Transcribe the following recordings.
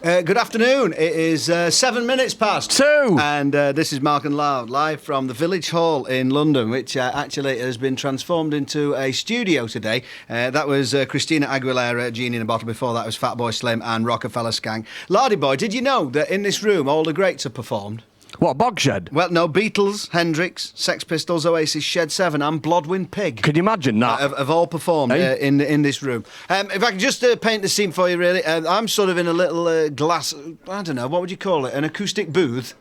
Good afternoon. It is 7 minutes past 2. And this is Mark and Lard, live from the Village Hall in London, which actually has been transformed into a studio today. That was Christina Aguilera, Genie in a Bottle. Before that was Fatboy Slim and Rockefeller Skank. Lardy boy, did you know that in this room all the greats have performed? What, Bogshed? Well, no, Beatles, Hendrix, Sex Pistols, Oasis, Shed 7 and Blodwyn Pig. Can you imagine that? Have all performed in this room. If I can just paint the scene for you, really, I'm sort of in a little glass, I don't know, what would you call it? An acoustic booth?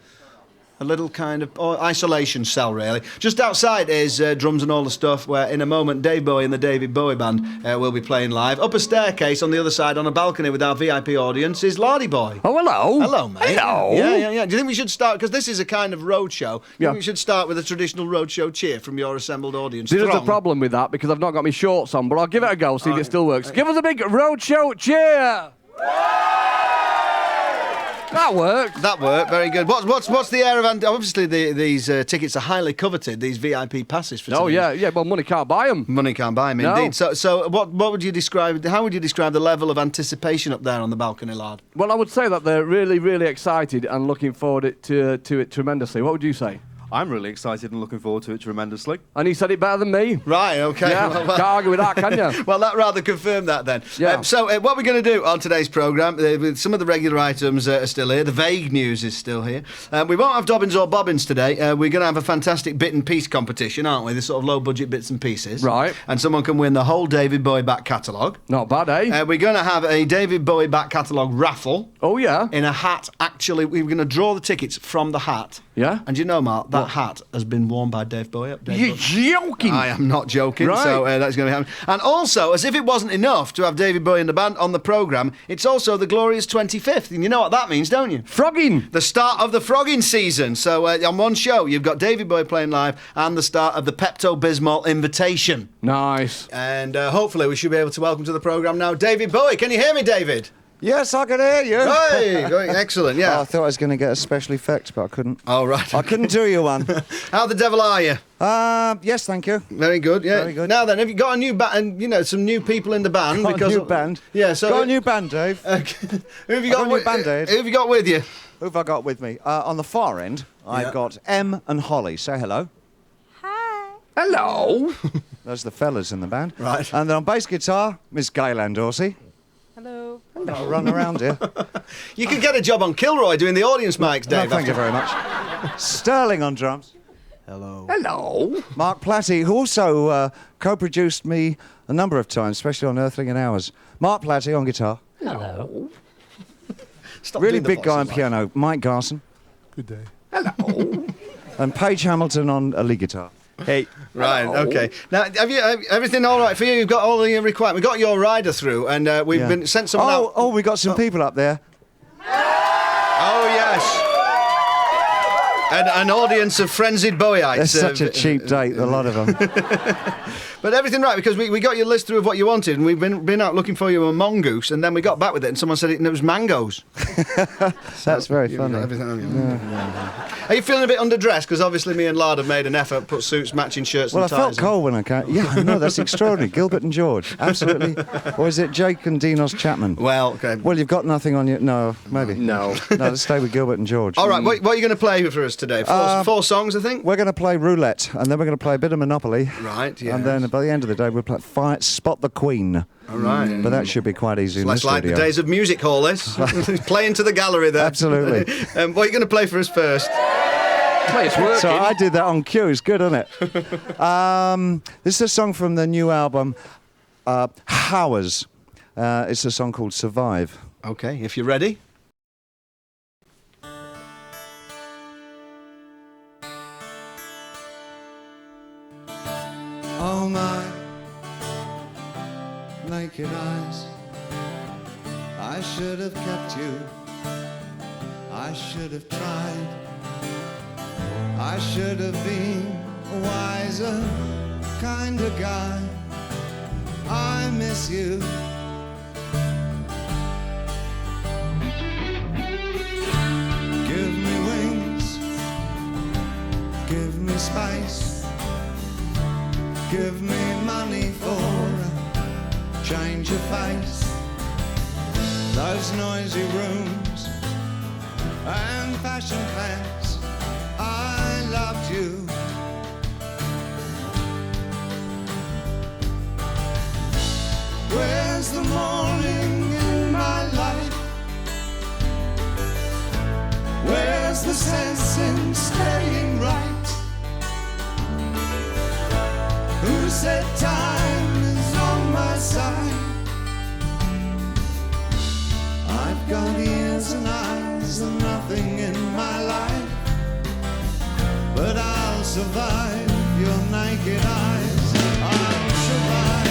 A little kind of isolation cell, really. Just outside is drums and all the stuff, where in a moment Dave Bowie and the David Bowie Band will be playing live. Up a staircase on the other side, on a balcony with our VIP audience, is Lardy Boy. Oh, hello. Hello, mate. Hello. Yeah. Do you think we should start, because this is a kind of road show, do you think we should start with a traditional road show cheer from your assembled audience? There's a problem with that, because I've not got my shorts on, but I'll give it a go, see if it still works. Give us a big road show cheer! That worked. That worked. Very good. What's the air of... Obviously, these tickets are highly coveted, these VIP passes for today. Oh, yeah. Well, money can't buy them. Money can't buy them, indeed. So what would you describe... How would you describe the level of anticipation up there on the balcony, Lard? Well, I would say that they're really, really excited and looking forward to it tremendously. What would you say? I'm really excited and looking forward to it tremendously. And he said it better than me. Right, OK. Yeah, can't argue with that, can you? Well, that rather confirmed that then. Yeah. So what we're going to do on today's programme, with some of the regular items are still here, the vague news is still here. We won't have Dobbins or Bobbins today. We're going to have a fantastic bit and piece competition, aren't we? The sort of low-budget bits and pieces. Right. And someone can win the whole David Bowie back catalogue. Not bad, eh? We're going to have a David Bowie back catalogue raffle. Oh, yeah? In a hat. Actually, we're going to draw the tickets from the hat. Yeah? And you know, Mark, that hat has been worn by Dave Bowie. You're joking! I am not joking, right. So that's going to be happening. And also, as if it wasn't enough to have David Bowie and the band on the programme, it's also the glorious 25th. And you know what that means, don't you? Frogging! The start of the frogging season. So on one show, you've got David Bowie playing live and the start of the Pepto-Bismol Invitation. Nice. And hopefully we should be able to welcome to the programme now David Bowie. Can you hear me, David? Yes, I can hear you. Hey, excellent, yeah. I thought I was going to get a special effect, but I couldn't. Oh, right. I couldn't do you one. How the devil are you? Yes, thank you. Very good, yeah. Very good. Now then, have you got a new band, and, you know, some new people in the band? Got a new band? Yeah, so... Got a new band, Dave. Who have you got a new band, Dave. Who have you got with you? Who have I got with me? On the far end, I've got Emm and Holly. Say hello. Hi. Hello. Those are the fellas in the band. Right. And then on bass guitar, Miss Gail Ann Dorsey. Hello. I'll run around here. You could get a job on Kilroy doing the audience mics, Dave. No, thank you very much. Sterling on drums. Hello. Hello. Mark Plati, who also co-produced me a number of times, especially on Earthling and Hours. Mark Plati on guitar. Hello. Stop Really doing the big guy on voices piano. Mike Garson. Good day. Hello. And Paige Hamilton on a lead guitar. Hey. Right, Hello. OK. Now, have everything all right for you? You've got all the requirements. We've got your rider through, and we've been sent someone out. Oh, we got some people up there. Oh, yes. An audience of frenzied Bowieites. That's such a cheap date, a lot of them. But everything right, because we got your list through of what you wanted, and we've been out looking for you a mongoose, and then we got back with it, and someone said it was mangoes. That's very funny. Are you feeling a bit underdressed? Because obviously me and Lard have made an effort, put suits, matching shirts Well, I and ties felt cold when I came. Yeah, I know, that's extraordinary. Gilbert and George, absolutely. Or is it Jake and Dinos Chapman? Well, OK. Well, you've got nothing on you. No, maybe. No. No, let's stay with Gilbert and George. All right, what are you going to play for us today? Four songs, I think? We're going to play roulette, and then we're going to play a bit of Monopoly. Right, yeah. And then by the end of the day, we'll play Spot the Queen. All right. But that should be quite easy in the It's like studio. the days of music hall, this. Playing to the gallery there. Absolutely. What are you going to play for us first? Hey, it's working. So I did that on cue. It's good, isn't it? This is a song from the new album, Howers. It's a song called Survive. OK, if you're ready. Oh my naked eyes, I should have kept you, I should have tried, I should have been a wiser kind of guy. I miss you. Give me wings, give me space, give me money for a change of face. Those noisy rooms and fashion pants. I loved you. Where's the morning in my life? Where's the sense in staying right? Who said time is on my side? I've got ears and eyes and nothing in my life, but I'll survive your naked eyes. I'll survive.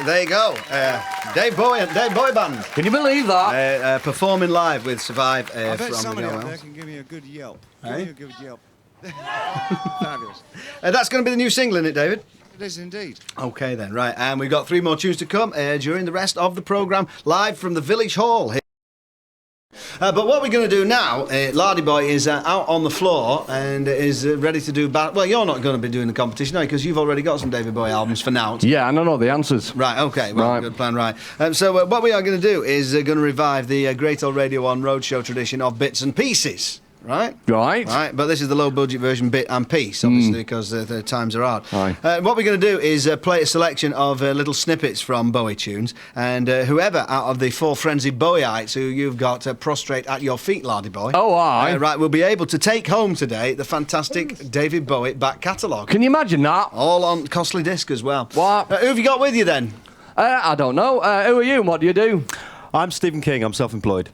There you go. Dave Bowie Band. Can you believe that? Performing live with Survive I bet from somebody the out Gail there Ann. can give me a good yelp. Eh? Give me a good yelp. Fabulous. That's going to be the new single, isn't it, David? It is indeed. Okay then, right. And we've got 3 more tunes to come during the rest of the programme, live from the Village Hall here. But what we're going to do now, Lardy Boy is out on the floor and is ready to do... Well, you're not going to be doing the competition, are you? Because you've already got some David Bowie albums for now. Yeah, and I know the answers. Right, okay, well, Right. good plan, right. So what we are going to do is going to revive the Great Old Radio 1 Roadshow tradition of bits and pieces. Right? Right. Right, but this is the low-budget version, bit and piece, obviously, because the times are hard. Aye. What we're going to do is play a selection of little snippets from Bowie tunes, and whoever out of the 4 frenzied Bowieites who you've got prostrate at your feet, Lardy Boy, Oh, aye. right, will be able to take home today the fantastic David Bowie back catalogue. Can you imagine that? All on costly disc as well. What? Who have you got with you then? I don't know. Who are you and what do you do? I'm Stephen King. I'm self-employed.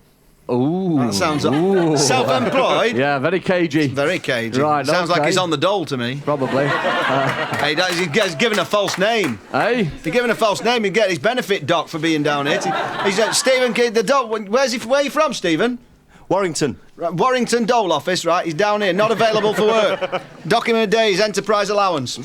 Ooh. That sounds self-employed. Yeah, very cagey. Very cagey. Right, Sounds like okay. he's on the dole to me. Probably. Hey, he's given a false name. Hey? If you're giving a false name, you get his benefit doc for being down here. He's Stephen King, the doc. Where are you from, Stephen? Warrington. Right, Warrington Dole Office, right? He's down here, not available for work. Dock him in a day's enterprise allowance.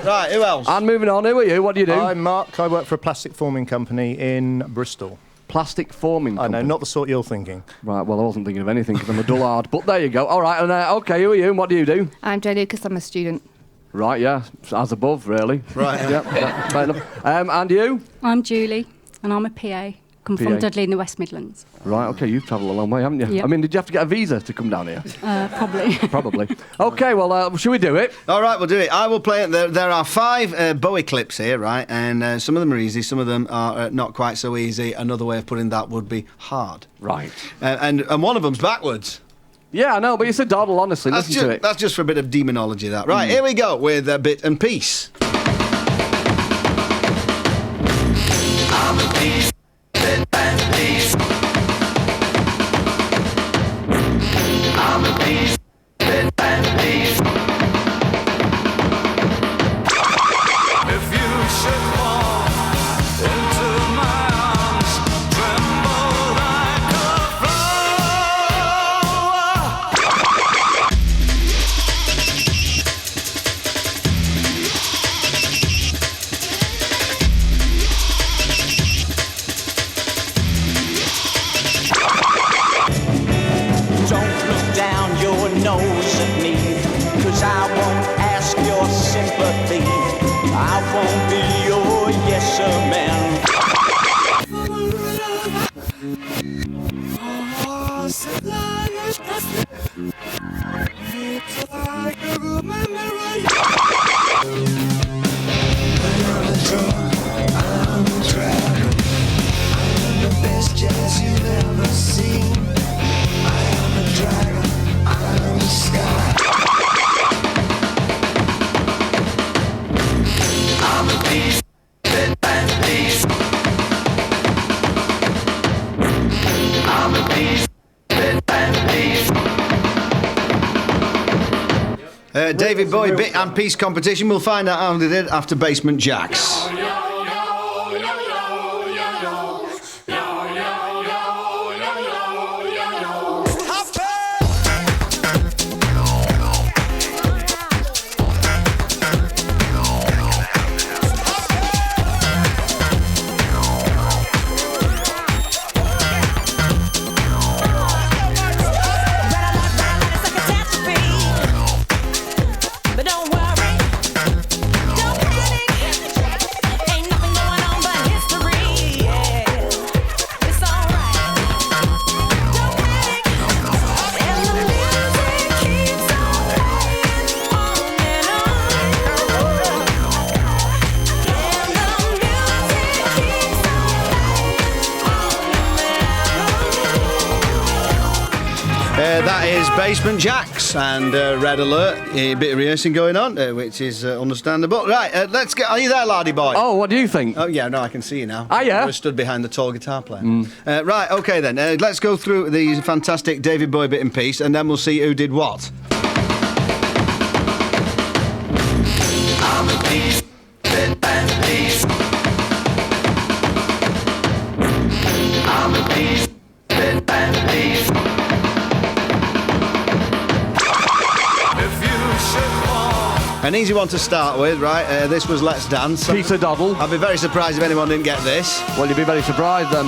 Right, who else? And moving on, who are you? What do you do? I'm Mark. I work for a plastic forming company in Bristol. Plastic forming I know, company. not the sort you're thinking. Right, well, I wasn't thinking of anything because I'm a dullard. But there you go. All right, and okay, who are you and what do you do? I'm Joe Lucas. I'm a student. Right, yeah, as above, really. Right. Yeah, fair enough. And you? I'm Julie, and I'm a PA. Come from PA. Dudley in the West Midlands. Right, okay, you've travelled a long way, haven't you? Yep. I mean, did you have to get a visa to come down here? Probably. Probably. Okay, well, should we do it? All right, we'll do it. I will play it. There are 5 Bowie clips here, right? And some of them are easy, some of them are not quite so easy. Another way of putting that would be hard. Right. And one of them's backwards. Yeah, I know, but it's a doddle, honestly. Listen to it. That's just for a bit of demonology, that. Right, here we go with a bit and piece. I'm a piece, bit and piece. I'm a piece, bit and piece. If you should fall into my arms, tremble like a flower. Don't look down your nose at me, 'cause I won't ask your sympathy. I won't be your yes sir man. I'm a piece, bit and piece. I'm a piece, bit and piece. David Bowie bit and piece competition. We'll find out how they did after Basement Jacks. But don't worry, don't panic. Ain't nothing going on but history. Yeah, it's alright. Don't panic. And the music keeps on playing on and on. And the music keeps on playing on and on. That is Basement Jacks and Red Alert. A bit of rehearsing going on, which is understandable. Right, let's get. Are you there, Lardy boy? Oh, what do you think? Oh yeah, no, I can see you now. Ah, yeah? I was stood behind the tall guitar player. Right, okay then. Let's go through the fantastic David Bowie bit and piece, and then we'll see who did what. I'm a piece, bit and piece. I'm a piece, bit and piece. If you should fall. An easy one to start with, right? This was Let's Dance. Piece of doddle. I'd be very surprised if anyone didn't get this. Well, you'd be very surprised then.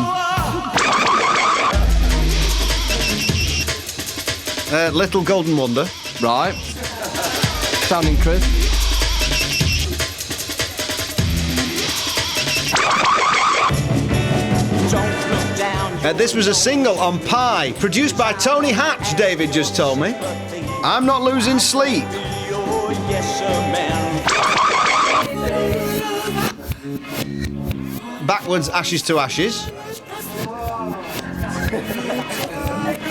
Little Golden Wonder. Right. Sounding crisp. Don't look down. This was a single on Pie, produced by Tony Hatch, David just told me. I'm not losing sleep. Your yes sir man. Backwards, Ashes to Ashes.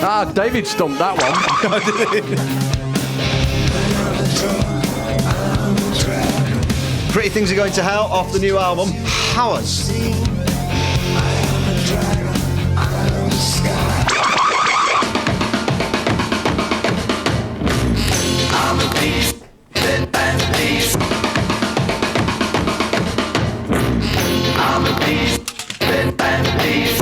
Ah, David stumped that one. Pretty Things Are Going to Hell off the new album, Hours. I'm a piece, bit and piece. I'm a piece, bit and piece.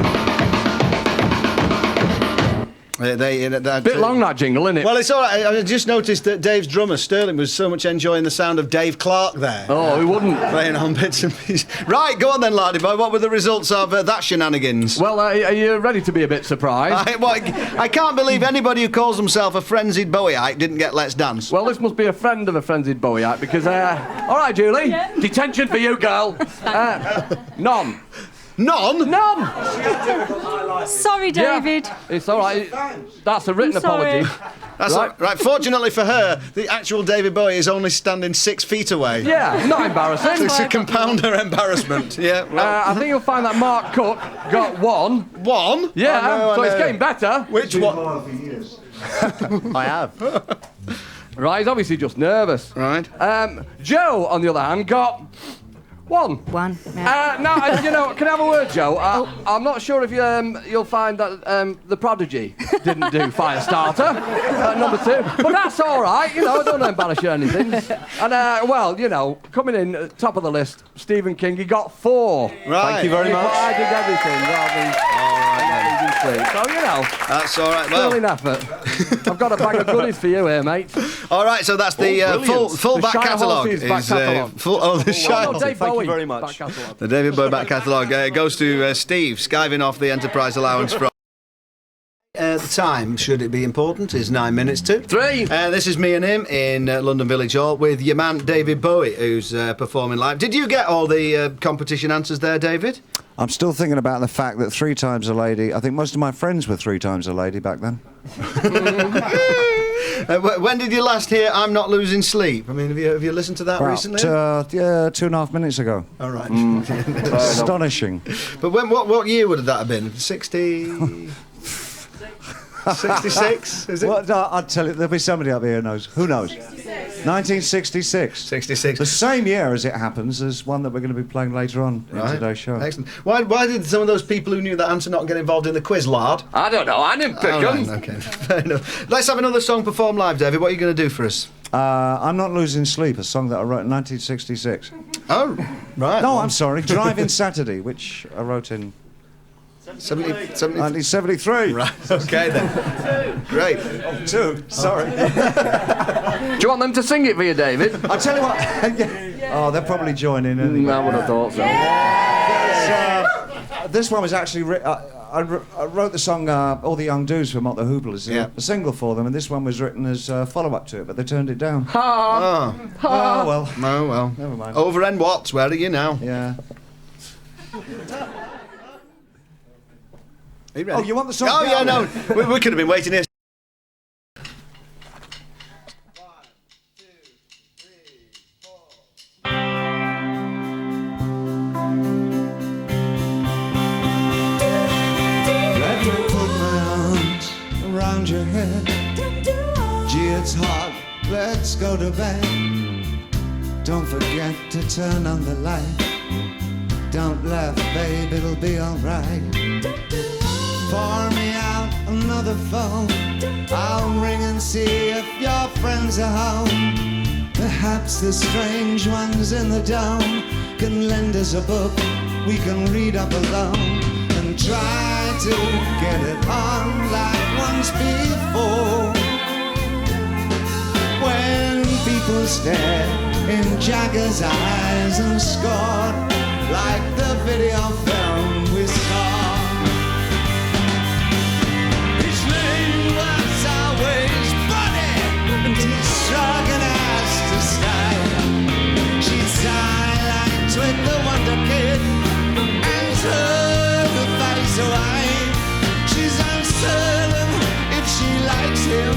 Bit long, that jingle, isn't it? Well, it's all right. I just noticed that Dave's drummer, Sterling, was so much enjoying the sound of Dave Clark there. Oh, who wouldn't? Playing on bits and pieces. Right, go on then, Lardy boy. What were the results of that shenanigans? Well, are you ready to be a bit surprised? I can't believe anybody who calls himself a frenzied Bowieite didn't get Let's Dance. Well, this must be a friend of a frenzied Bowieite because... all right, Julie. Yeah. Detention for you, girl. None. None? None! Sorry, David. Yeah, it's all right. That's a written I'm sorry. apology. That's Right. right. Fortunately for her, the actual David Bowie is only standing 6 feet away. Yeah, not embarrassing. It's a compound her embarrassment. Yeah. Well, I think you'll find that Mark Cook got one. one? Yeah, I know, so I it's know. getting better. Which one? I have. Right, he's obviously just nervous. Right. Joe, on the other hand, got one. One. Yeah. Now, you know, can I have a word, Joe? I'm not sure if you'll find that The Prodigy didn't do Firestarter at number 2, but that's all right. You know, I don't embarrass you or anything. And well, you know, coming in at top of the list, Stephen King, he got 4. Right. Thank you very much. I did everything rather than sleep. So you know, That's all right. Well, sterling effort. I've got a bag of goodies for you here, mate. all right. So that's the brilliant. full The back Shire catalogue. Horses back catalogue. The Shire. Oh, no, Dave Thank you Bowie very much. back catalogue. The David Bowie back catalogue goes to Steve, skiving off the enterprise allowance from. The time, should it be important, is 9 minutes to 3. This is me and him in London Village Hall with your man David Bowie, who's performing live. Did you get all the competition answers there, David? I'm still thinking about the fact that 3 times a lady. I think most of my friends were 3 times a lady back then. When did you last hear "I'm Not Losing Sleep"? I mean, have you listened to that recently? Yeah, 2.5 minutes ago. All right. Astonishing. But what year would that have been? 60. 66, is it? Well, no, I'll tell you, there'll be somebody up here who knows. Who knows? 1966. 66. The same year, as it happens, as one that we're going to be playing later on in today's show. Excellent. Why did some of those people who knew that answer not get involved in the quiz, Lard? I don't know. I didn't pick All them. right, okay, fair enough. Let's have another song performed live, David. What are you going to do for us? I'm Not Losing Sleep, a song that I wrote in 1966. Oh, right. No, I'm sorry, Drive-In Saturday, which I wrote in 70. 1973. Right, okay then. Great. 2, sorry. Do you want them to sing it for you, David? I'll tell you what. Oh, they'll probably join in anyway. I would have thought so. This one was actually I wrote the song All the Young Dudes for Mott the Hooplers, a single for them, and this one was written as a follow-up to it, but they turned it down. Oh, well. oh well. Never mind. Over and Watts, where are you now? Yeah. Are you ready? Oh, you want the song? Oh, yeah, no. We could have been waiting here. Let me put my arms around your head. Gee, it's hot, let's go to bed. Don't forget to turn on the light. Don't laugh, babe, it'll be alright. Pour me out another phone. I'll ring and see if your friends are home. Perhaps the strange ones in the dome can lend us a book we can read up alone and try to get it on like once before. When people stare in Jagger's eyes and scored like the video film we saw. His name was always Buddy, and he's struggling us to style. She'd silent with the Wonder Kid and turn her face away. She's uncertain if she likes him,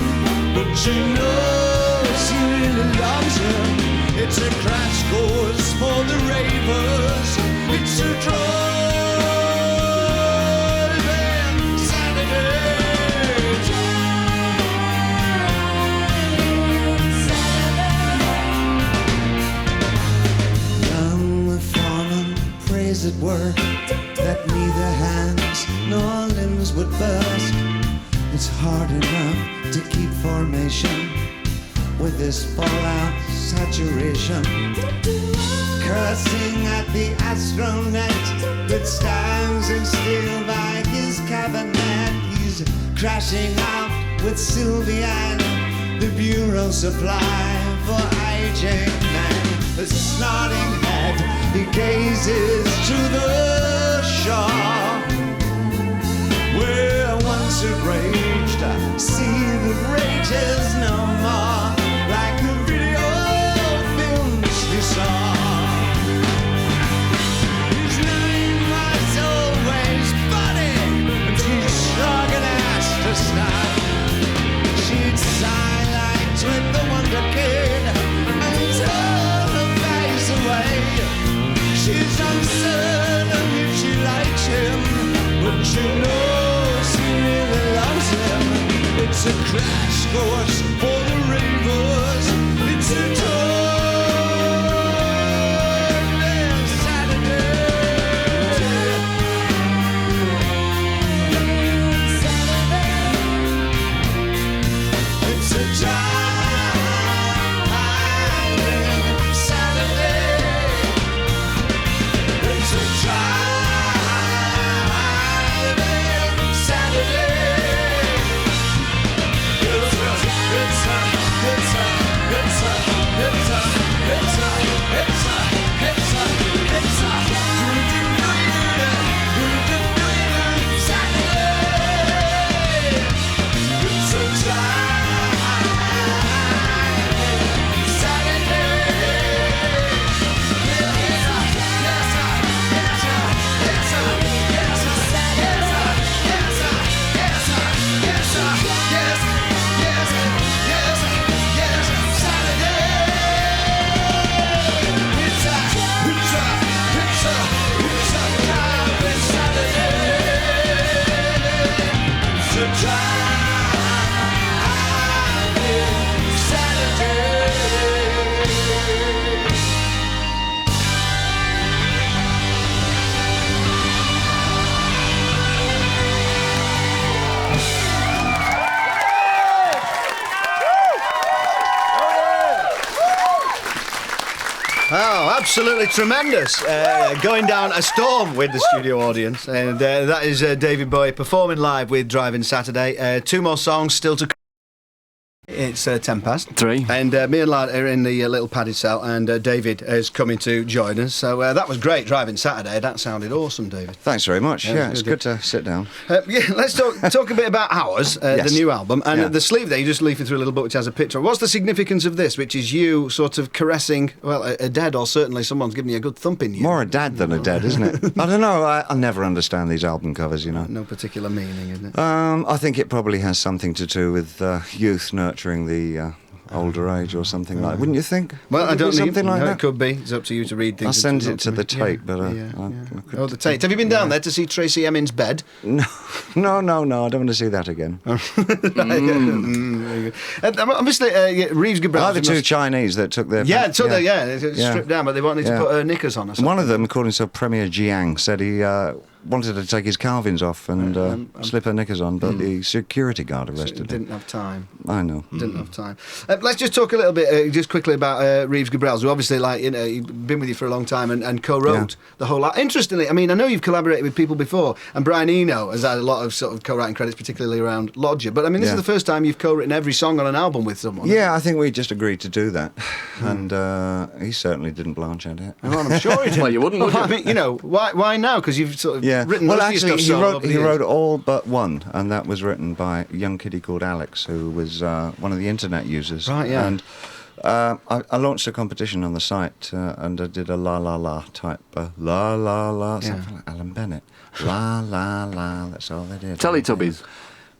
but she knows she really loves him. It's a crash course for the ravers. It's a drive-in Saturday. Young the fallen praise at work that neither hands nor limbs would burst. It's hard enough to keep formation with this fallout saturation. Cursing at the astronaut that stands in still by his cabinet. He's crashing out with Sylvia and the bureau supply for aging man. The snorting head, he gazes to the shore where once it raged. I see that rages no more, like the video films you saw. His name was always Buddy, and too strong an ass to stop. She'd silence with the Wonder Kid and turn her face away. She's uncertain if she likes him, but she knows he really loves him. It's a crash course for the ravers. It's a tour Saturday. It's a driving Saturday. It's a driving Saturday. Oh, absolutely tremendous. Going down a storm with the studio audience. And that is David Bowie performing live with Driving Saturday. 2 more songs still to come. It's 10 past 3. And me and Lard are in the little padded cell, and David is coming to join us. So that was great, Driving Saturday. That sounded awesome, David. Thanks very much. Yeah, Yeah, it's good. good to sit down. Yeah, let's talk a bit about Ours, Yes. the new album. And Yeah. the sleeve there, you just leaf it through a little book which has a picture. What's the significance of this, which is you sort of caressing, well, a dad, or certainly someone's giving you a good thumping? You. More a dad than a dead, isn't it? I don't know. I never understand these album covers, you know. No particular meaning, isn't it? I think it probably has something to do with youth nurturing the older age or something like that. Wouldn't you think? Well, Would I it be don't think something like no, that. it could be. It's up to you to read things. I'll send It's it up to the me. tape, but I Oh, the tape. Have you been down there to see Tracy Emin's bed? No, I don't want to see that again. Obviously, Reeves Gabrels. The two Chinese that took their... Yeah, took their, stripped down, but they wanted to put her knickers on or something. One of them, called himself Premier Jiang, said he wanted to take his calvins off and slip her knickers on, but the security guard arrested him. Didn't have time. I know. Didn't have time. Let's just talk a little bit, just quickly about Reeves Gabrels, who obviously, he's been with you for a long time and co-wrote the whole lot. Interestingly, I mean, I know you've collaborated with people before, and Brian Eno has had a lot of sort of co-writing credits, particularly around Lodger. But I mean, this is the first time you've co-written every song on an album with someone. Yeah, I think we just agreed to do that, and he certainly didn't blanch at it. Well, I'm sure he did. Well, you wouldn't, would you? I mean, why now? Because you've sort of written well, most of your stuff actually, solo over the he years. wrote all but one, and that was written by a young kiddie called Alex, who was one of the internet users. Right, yeah. And I launched a competition on the site, and I did a la la la type, la la la, something like Alan Bennett. La la la, that's all they did. Teletubbies.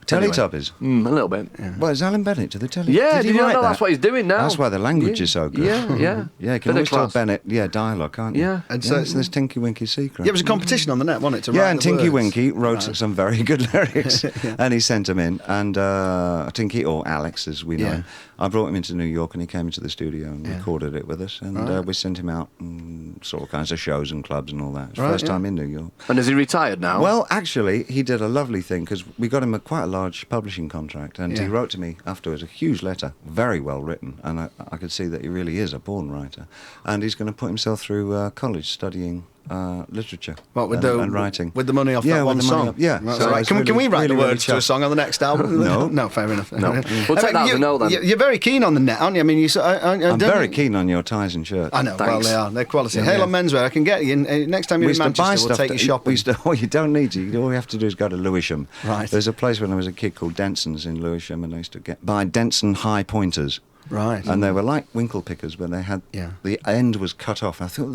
Teletubbies. A little bit. Well, is Alan Bennett to the Teletubbies? Yeah, did did he you write know that? that's what he's doing now? That's why the language is so good. Yeah, yeah. Yeah, you can Bit of always tell class. Bennett, dialogue, can't you? Yeah. And So so- there's Tinky Winky Secret. Yeah, it was a competition on the net, wasn't it? To Yeah, write and the Tinky words. Winky wrote some very good lyrics, and he sent them in. And Tinky, or Alex as we know him, I brought him into New York, and he came into the studio and recorded it with us. And we sent him out and saw all kinds of shows and clubs and all that. It's first time in New York. And is he retired now? Well, actually, he did a lovely thing, because we got him quite a large publishing contract, and he wrote to me afterwards a huge letter, very well written, and I could see that he really is a born writer. And he's going to put himself through college studying literature. What with and writing. with the money off Yeah, that with one the money song? off- yeah. Right, So right. it's Can we really, write really, the really words to a chuffed. song on the next album? No. no, fair enough. No. We'll take that as a no then. You're very keen on the net, aren't you? I mean, I'm very keen on your ties and shirts. I know. Well, Thanks. they are. They're quality. Yeah, Hale yeah. on Menswear. I can get you. Next time you're in Manchester, we'll take you shopping. Oh, you don't need to. All you have to do is go to Lewisham. Right. There's a place when I was a kid called Denson's in Lewisham, and I used to buy Denson high pointers. Right. And they were like winkle pickers, but they had the end was cut off. I thought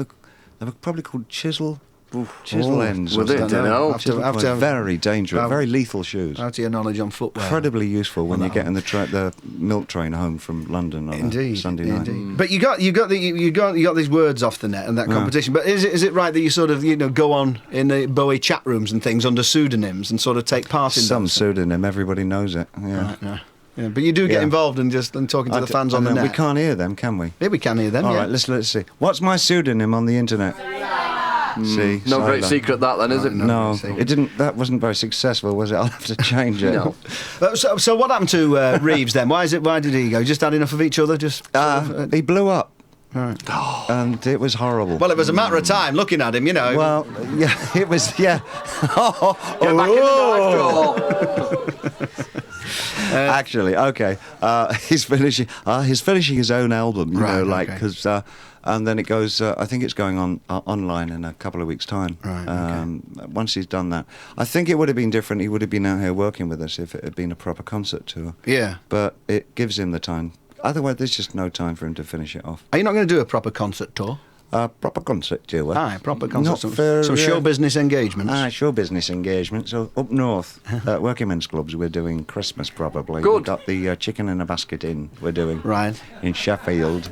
they were probably called chisel ends. Were or they? something. Don't know. Have to have- Very dangerous, very lethal shoes. Out to your knowledge on footwear. Incredibly useful when you get in the milk train home from London on a Sunday night. Indeed. But you got these words off the net and that competition. But is it right that you sort of go on in the Bowie chat rooms and things under pseudonyms and sort of take part in Some those? pseudonym, everybody knows it. Yeah. Right, no. Yeah, but you do get Yeah. involved in talking to the fans on the net. We can't hear them, can we? Yeah, we can hear them. All yeah. right, let's see. What's my pseudonym on the internet? See, No great Siler. secret that then, is it? No, great it didn't. That wasn't very successful, was it? I'll have to change it. No. So what happened to Reeves then? Why did he go? Just had enough of each other? Just He blew up, right. and it was horrible. Well, it was a matter of time looking at him, Well, yeah, it was. Yeah. Get back in the dive drawer. Actually, okay. He's finishing. He's finishing his own album. You Right, know, like okay. because. And then it goes. I think it's going on online in a couple of weeks' time. Right, Once he's done that, I think it would have been different. He would have been out here working with us if it had been a proper concert tour. Yeah. But it gives him the time. Otherwise, there's just no time for him to finish it off. Are you not going to do a proper concert tour? Proper concert tour. Aye, proper concert. Not Some for, show business engagements. Show business engagements. So up north, working men's clubs, we're doing Christmas probably. Good. We've got the Chicken in a Basket Inn. We're doing Right. in Sheffield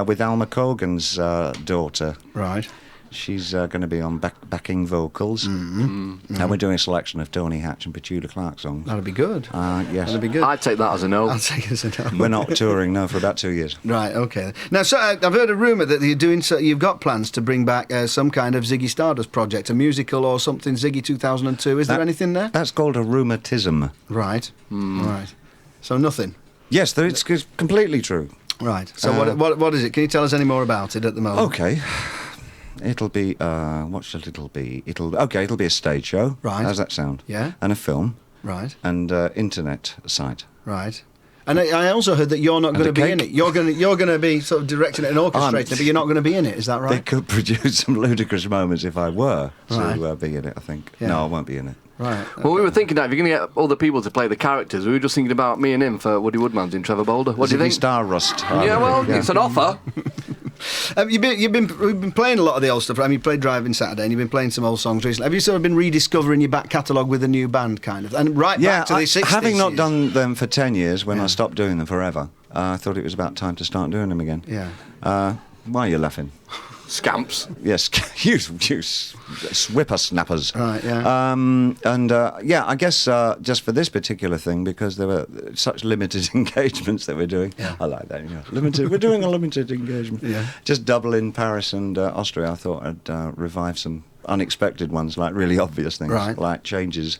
with Alma Cogan's daughter. Right. She's going to be on backing vocals, and we're doing a selection of Tony Hatch and Petula Clark songs. That'd be good. Yes, That'd be good. I'd take that as a no. I'll take it as a no. we're not touring now for about 2 years. Right, okay. Now, so I've heard a rumour that you're doing. So you've got plans to bring back some kind of Ziggy Stardust project, a musical or something. Ziggy 2002. Is there anything there? That's called a rheumatism. Right. Right. So nothing. Yes, it's completely true. Right. So what is it? Can you tell us any more about it at the moment? Okay. It'll be what shall it'll be? It'll be a stage show. Right. How's that sound? Yeah. And a film. Right. And internet site. Right. And I also heard that you're not going to a be in cake. it. You're going to be sort of directing it and orchestrating it, but you're not going to be in it. Is that They right? could produce some ludicrous moments if I were Right. to be in it. I think. Yeah. No, I won't be in it. Right. Well, we were thinking that if you're going to get other people to play the characters, we were just thinking about me and him for Woody Woodman's in Trevor Boulder. What do you Ziggy think? Stardust. Yeah, well, it's an offer. We've been playing a lot of the old stuff. I mean, you played Driving Saturday, and you've been playing some old songs recently. Have you sort of been rediscovering your back catalogue with a new band, kind of, and back to the 60s? Having not years? done them for 10 years, when I stopped doing them forever, I thought it was about time to start doing them again. Yeah. Why are you laughing? Scamps. Yes, you whippersnappers. Right, yeah. I guess just for this particular thing, because there were such limited engagements that we're doing. Yeah. I like that. You know, limited. We're doing a limited engagement. Yeah. Just double in Paris and Austria. I thought I'd revive some unexpected ones, like really obvious things, Right. like changes.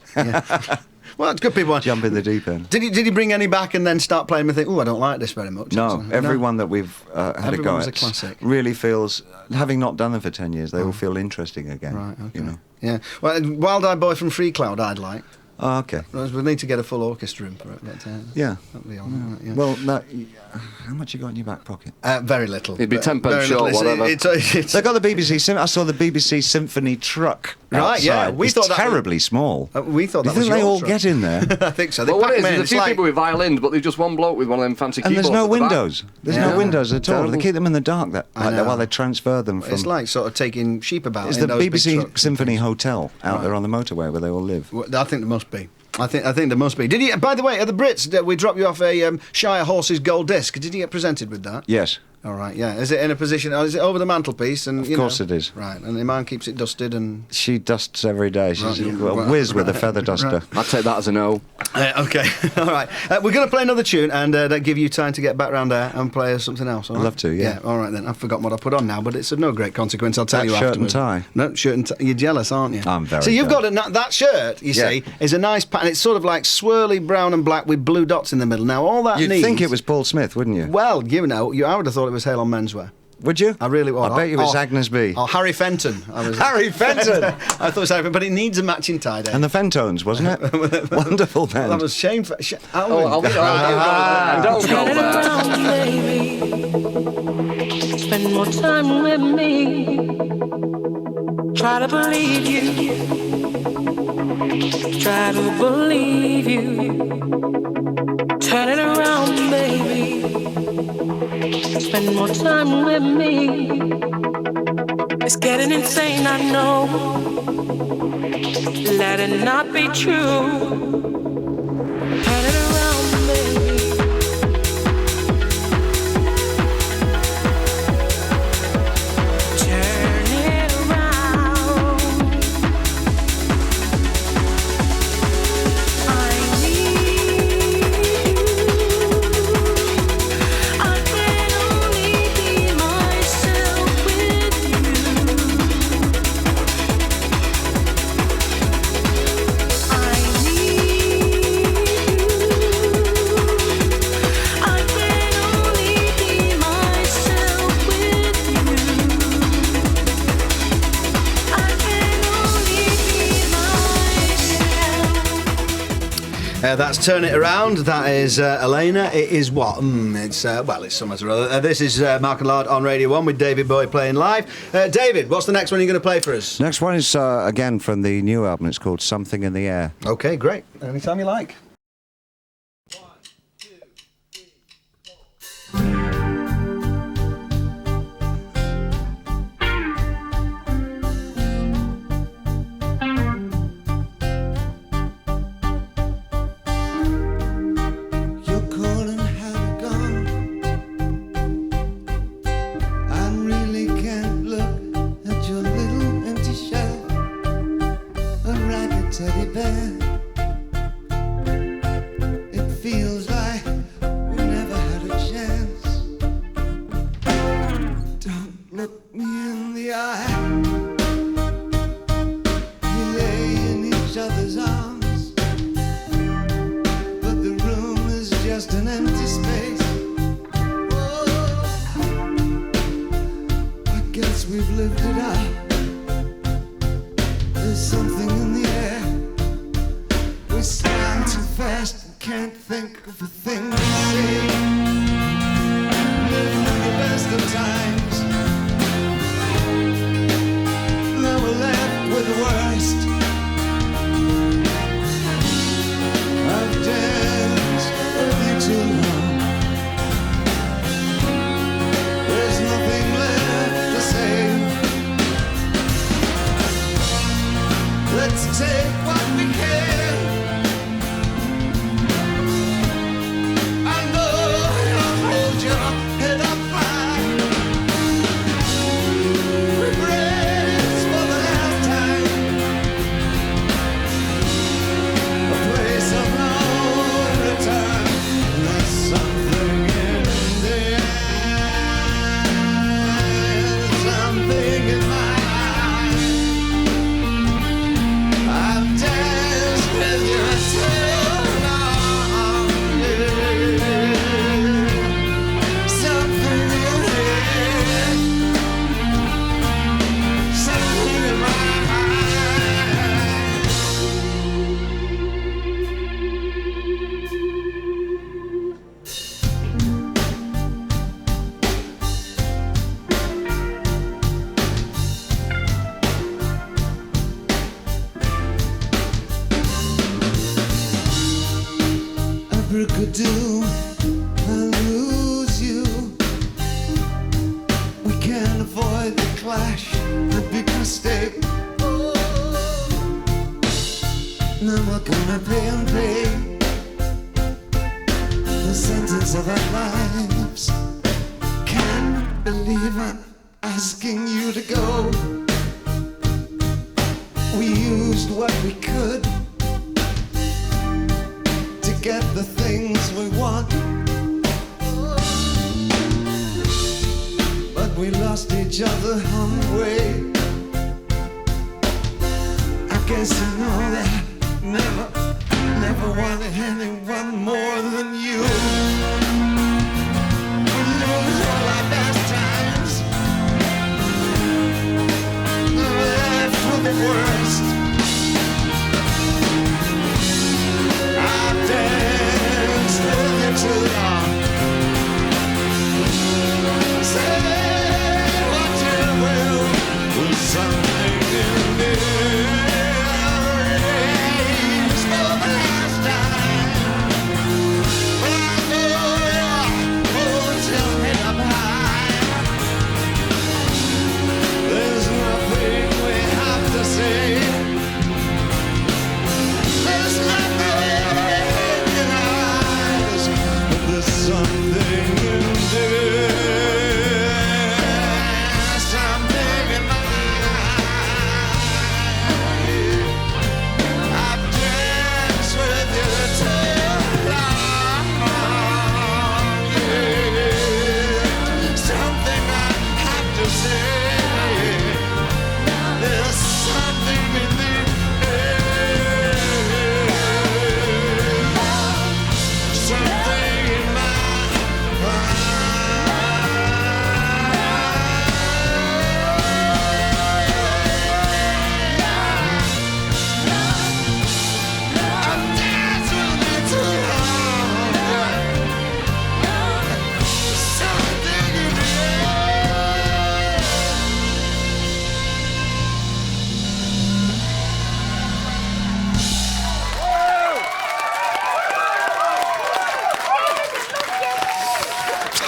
Well, it's good people. Jump in the deep end. Did he bring any back and then start playing and think, oh, I don't like this very much? No, everyone that we've had a Everyone go was a at classic. really feels, having not done them for 10 years, they all feel interesting again. Right, okay. You know. Yeah. Well, Wild Eyed Boy from Free Cloud, I'd like. Oh, okay. We need to get a full orchestra in for it. But, Yeah. that'd be all right, yeah. Well, how much you got in your back pocket? Very little. It'd be But 10 pence very short, little. whatever. It's They got the BBC. I saw the BBC Symphony truck. Right, yeah, outside. we It's thought that was- terribly small. we thought You that was think they your all truck. get in there? I think so. They Well, what pack it is, them in. there's a It's few like- people with violins, but there's just one bloke with one of them fancy And keyboards. there's no at the back. windows. There's Yeah. no windows at all. Terrible. They keep them in the dark I know. while they transfer them from. It's like sort of taking sheep about. It's in the those big BBC trucks. Symphony Hotel out Right. there on the motorway where they all live. Well, I think there must be. I think there must be. Did you? By the way, at the Brits, we dropped you off a Shire Horses gold disc. Did you get presented with that? Yes. All right. Yeah. Is it in a position? Is it over the mantelpiece? And Of course it is. Right. And Iman keeps it dusted and. She dusts every day. She's Right. a whiz with a feather duster. I'd take that as a no. Okay. All right. We're going to play another tune and that give you time to get back round there and play us something else. All I'd right? love to, yeah. All right then. I've forgotten what I put on now, but it's of no great consequence. I'll tell That you shirt and afterwards. tie. No shirt and tie. You're jealous, aren't you? I'm very So you've jealous. got that shirt. You Yeah. see, is a nice pattern. It's sort of like swirly brown and black with blue dots in the middle. Now all that You'd needs. think it was Paul Smith, wouldn't you? Well, I would have thought it was Hale on Menswear. Would you? I really would. I bet you it's Agnes B. Oh, Harry Fenton. Harry Fenton! I thought it was Harry Fenton, but it needs a matching tie-dye. And the Fentones, wasn't it? Wonderful band. That was shameful. Don't go Turn it there. around, baby. Spend more time with me. Try to believe you. Try to believe you. Turn it around, baby. Spend more time with me. It's getting insane, I know. Let it not be true. Turn it around, baby. Turn it around. I need you. I can only be myself with you. I need you. I can only be myself with you. I can only be myself. That's Turn It Around. That is Elena. It is what? It's somewhere or other. This is Mark and Lard on Radio 1 with David Bowie playing live. David, what's the next one you're going to play for us? Next one is, again, from the new album. It's called Something in the Air. Okay, great. Anytime you like. You're calling, how it gone? I really can't look at your little empty shell, a ragged teddy bear. It feels like we never had a chance. Don't look me in the eye. We lay in each other's arms, but the room is just an empty space. Oh, I guess we've lived it out. There's something in the air. We stand too fast and can't think of a thing to say. Live through the best of times, then we're left with the worst. I've danced with you too long. There's nothing left to say. Let's take what we can. I know you'll hold your head up high. Regrets for the last time. A place of no return. There's something in the air. Something in my eyes. I've danced with you too long. Something in here. Something in my eyes. Abracadoo, I lose you. We can't avoid the clash, the big mistake. Oh, now we're gonna pay and pay the sentence of our lives. Can't believe I'm asking you to go. We used what we could to get the things we want, but we lost each other on the way. I guess you know that never wanted anyone more than you. We lose all our best times.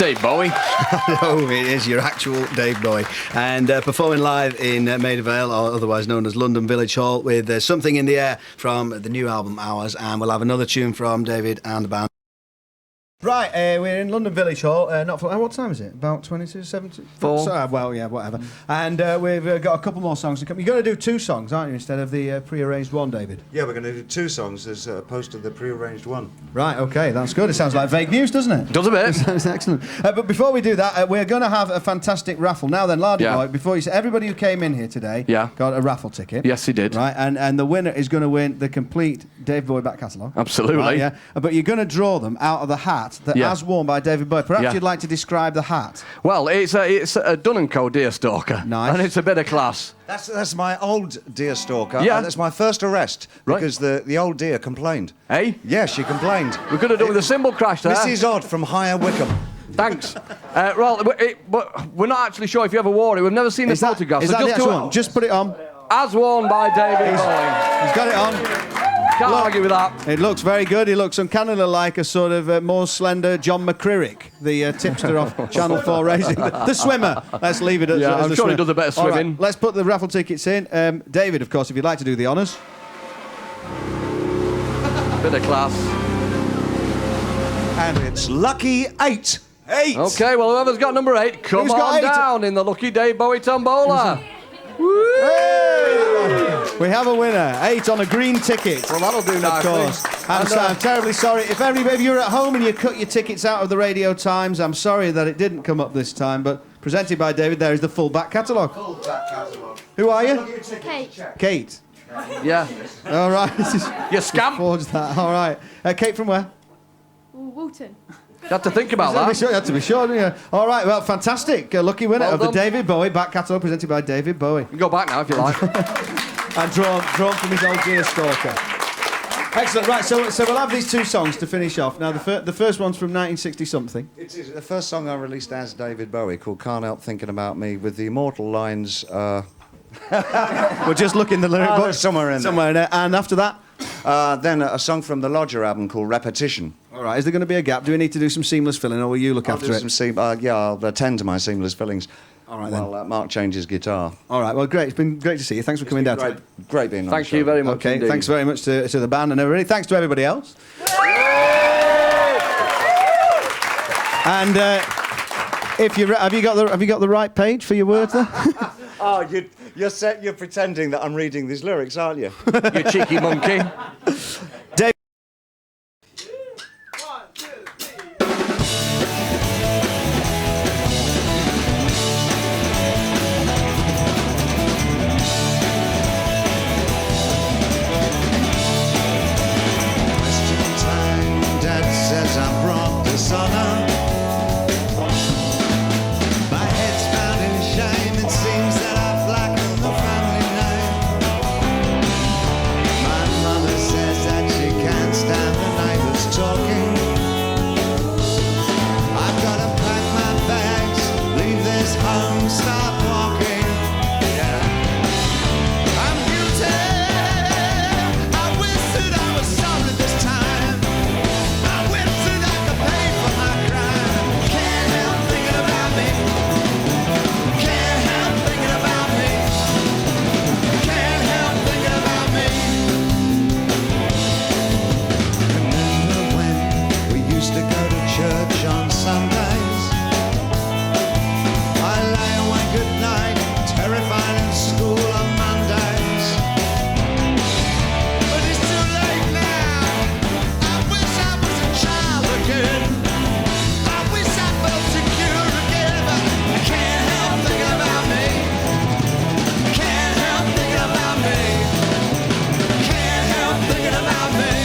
Dave Bowie. Oh, it is your actual Dave Bowie. And performing live in Maida Vale, or otherwise known as London Village Hall, with Something in the Air from the new album Hours. And we'll have another tune from David and the band. Right, we're in London Village Hall. Not for what time is it? About 22, 17? 4. So, well, yeah, whatever. And we've got a couple more songs to come. You're going to do 2 songs, aren't you, instead of the pre-arranged one, David? Yeah, we're going to do 2 songs as opposed to the pre-arranged one. Right, okay, that's good. It sounds like vague news, doesn't it? Does a bit. Sounds excellent. But before we do that, we're going to have a fantastic raffle. Now then, Lardy Boy, before you say, everybody who came in here today got a raffle ticket. Yes, he did. Right, and the winner is going to win the complete Dave Bowie back catalogue. Absolutely. Right, yeah. But you're going to draw them out of the hat that, as worn by David Bowie. Perhaps you'd like to describe the hat. Well, it's a Dun & Co Deerstalker. Nice. And it's a bit of class. That's my old deerstalker. Yeah. That's my first arrest because the old deer complained. Eh? Yeah, she complained. We could have done with a cymbal crash there. Mrs. Odd from Higher Wycombe. Thanks. Well, but we're not actually sure if you ever wore it. We've never seen the photograph. Is that the actual one? Just put it on. As worn by David Bowie. He's got it on. Can't argue with that. It looks very good. He looks uncannily like a sort of more slender John McCririck, the tipster off Channel 4 Racing. The swimmer. Let's leave it as I'm the sure swimmer. he does a bit of All right, swimming. let's put the raffle tickets in. David, of course, if you'd like to do the honours. Bit of class. And it's lucky 8. 8! Okay, well, whoever's got number 8, come Who's got on 8? down in the lucky Dave Bowie tombola. We have a winner. 8 on a green ticket. Well, that'll do nicely. Of course. I'm terribly sorry. If you're at home and you cut your tickets out of the Radio Times, I'm sorry that it didn't come up this time, but presented by David, there is the full back catalogue. Full back catalogue. Who are you? Kate. Kate. Yeah. All right. You scamp. Forge that. All right. Kate from where? Walton. You have to think about that. You have to be sure, don't you? All right, well, fantastic. Lucky winner Well of the done. David Bowie back catalogue presented by David Bowie. You can go back now if you like. And drawn from his old Deerstalker. Excellent, right, so we'll have these 2 songs to finish off. Now, the first one's from 1960-something. It is the first song I released as David Bowie called Can't Help Thinking About Me with the immortal lines... We're just looking the lyric book. Somewhere in there. And after that? Then a song from the Lodger album called Repetition. All right, is there going to be a gap? Do we need to do some seamless filling, or will you look after it? I'll attend to my seamless fillings. All right, then. While Mark changes guitar. All right, well, great. It's been great to see you. Thanks for coming down. Great being on Thank the show. you very much. Okay, indeed. thanks very much to the band and everybody. Thanks to everybody else. And if have you got the right page for your words there? Oh, you're pretending that I'm reading these lyrics, aren't you? You cheeky monkey. Dave. I brought dishonor. My head's bound in shame. It seems that I've blackened the family name. My mother says that she can't stand the neighbors talking. I've got to pack my bags, leave this home, start walking. I'm guilty. I wish that I was sorry this time. Church on Sundays. I lay awake at night, terrified in school on Mondays. But it's too late now. I wish I was a child again. I wish I felt secure again, but I can't help thinking about me. Can't help thinking about me. Can't help thinking about me.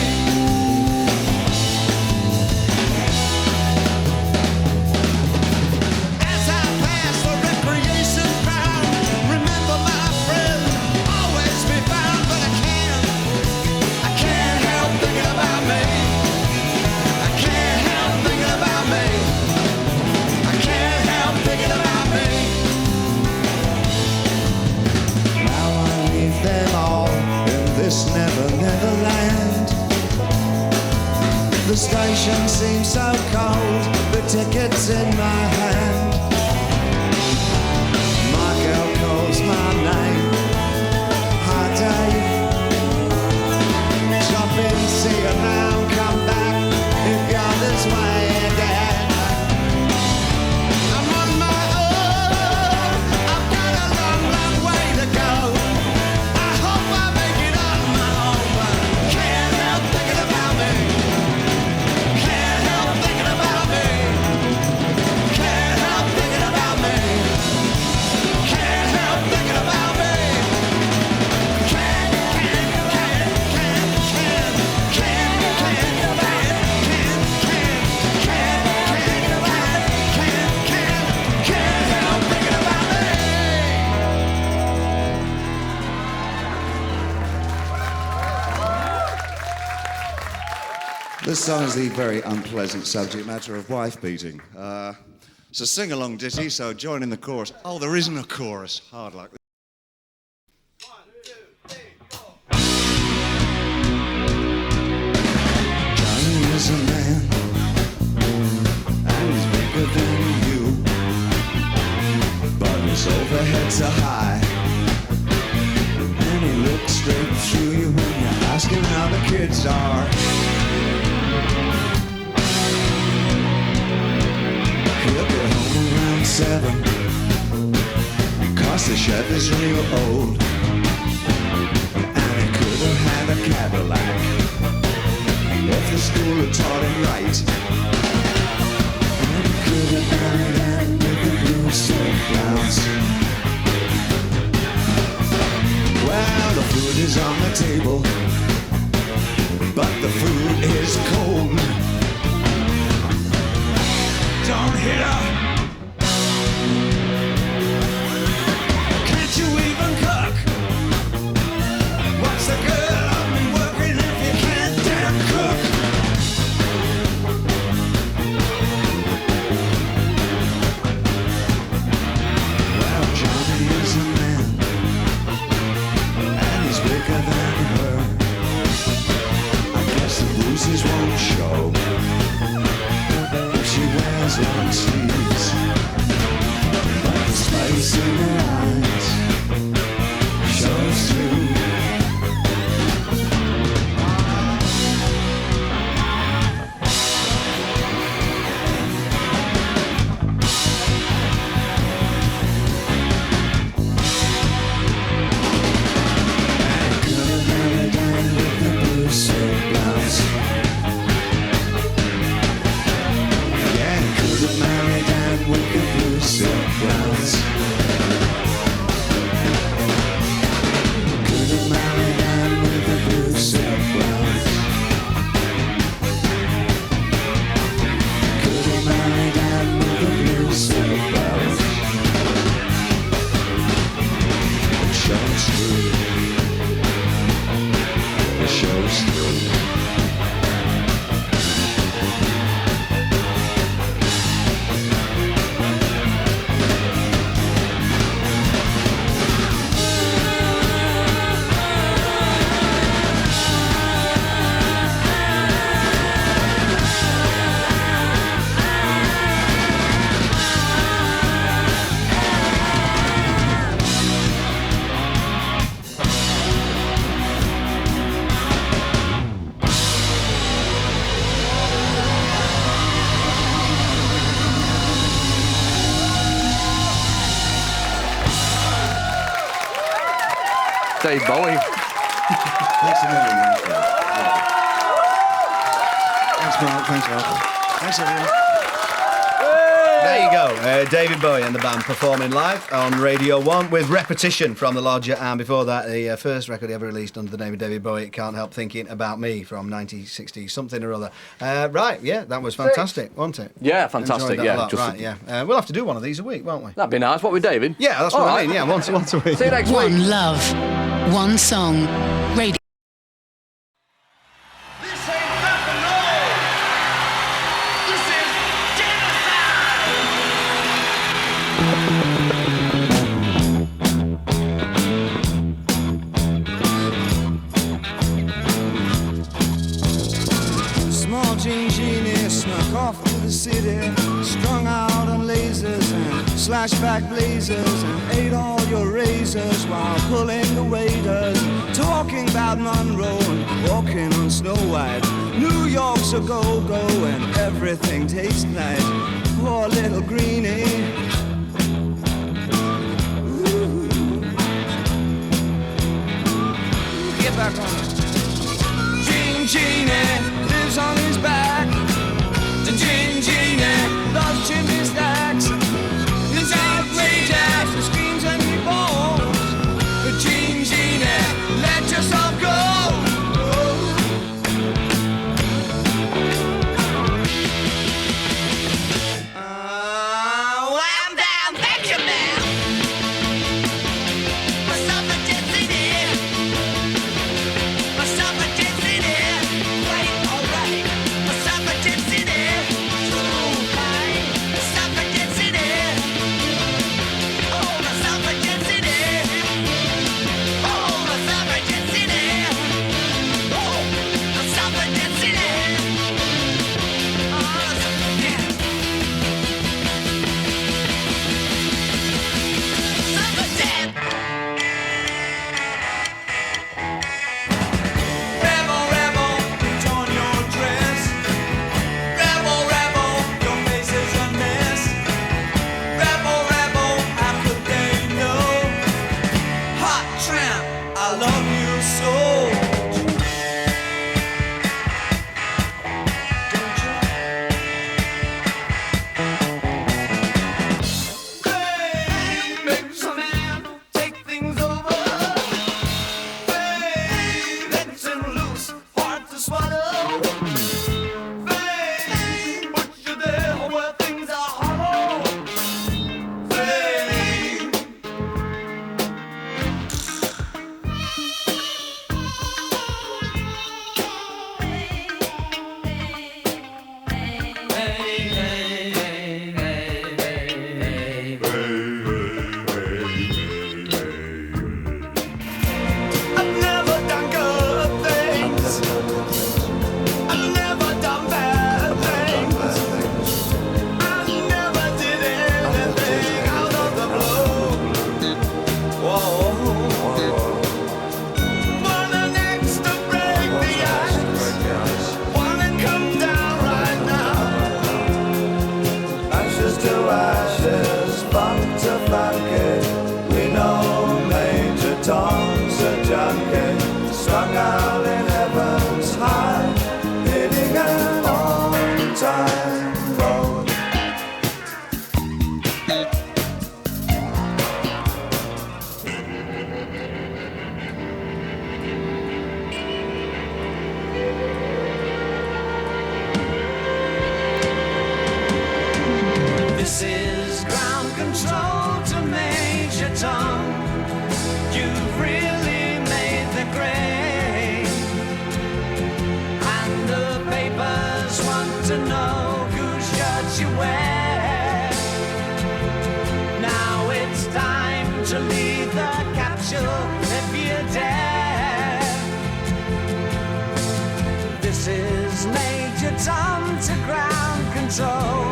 This never, never land. The the station seems so cold, the ticket's in my hand. My girl calls my name. Hi Dave. Drop in, see you around, come back if you're this way again. I'm on my own, I've got a long, long way to go. I hope I make it on my own, but can't help thinking about me. Can't help thinking about me. Can't help thinking about me. Can't help thinking about me. This song is the very unpleasant subject matter of wife beating. It's a sing-along ditty, so join in the chorus. Oh, there isn't a chorus. Hard luck. Johnny is a man, and he's bigger than you, but his overhead so high, and he looks straight through you when you ask him how the kids are. He'll get home around 7, 'cause the chef is real old, and he could have had a Cadillac if the school had taught him right. And he could have married Anne with a blue silk blouse. Well, the food is on the table, but the food is cold. Don't hit her. Can't you even cook? What's the good of me working if you can't damn cook? Well, Johnny is a man, and he's bigger than her. I guess the bruises won't show. She wears long sleeves, but the spice in her eyes shows through. And could have married Anne with the blue silk blouse. Married Anne with the blue silk blouse. Could have married Anne with the blue silk blouse. Could have married Anne with the blue silk blouse. It shows through. It shows through. Dave Bowie. Thanks a million. Thanks, Mark. Thanks, Mark. Thanks, everyone. There you go, David Bowie and the band performing live on Radio 1 with Repetition from The Lodger, and before that the first record he ever released under the name of David Bowie, Can't Help Thinking About Me, from 1960 something or other. Right, yeah, that was fantastic, wasn't it? Yeah, fantastic, Enjoyed that a lot. yeah. Right, yeah. We'll have to do one of these a week, won't we? That'd be nice. What with David? Yeah, that's what I mean, yeah, once a week. See you next week. One love, one song, radio. Small jeans black blazers and ate all your razors while pulling the waiters, talking about Monroe and walking on Snow White. New York's a go-go and everything tastes nice. Poor little greenie. Get back on it. Gene Genie lives on his back. The Gene Genie loves chimney stacks. His outrageous, the screams and he bones. The Gene Genie, let yourself go. I'm down, thank you, man. Myself a jet city. Myself a jet city. Right, alright. Myself a jet city. Myself a jet city. Oh, myself a jet city. Oh, myself a jet city. Oh, myself a jet city. Rebel, rebel, put on your dress. Rebel, rebel, your face is a mess. Rebel, rebel, how could they know? Hot tramp, I love you so. Hey, make some man take things over. Hey, let's him loose, hard to swallow. Hey, put you there where things are hollow. Hey. I've never done good things. I've never done bad things. I never did anything out of the blue. Whoa. Wanna next to break the ice. Wanna come down right now. Ashes to ashes, funk to funky. We know Major Tom's a junkie, strung out in heaven's high, hitting an all-time road. This is ground control to Major Tom. You've really made the grade, and the papers want to know whose shirt you wear. Now it's time to leave the capsule if you dare. This is Major Tom to ground control.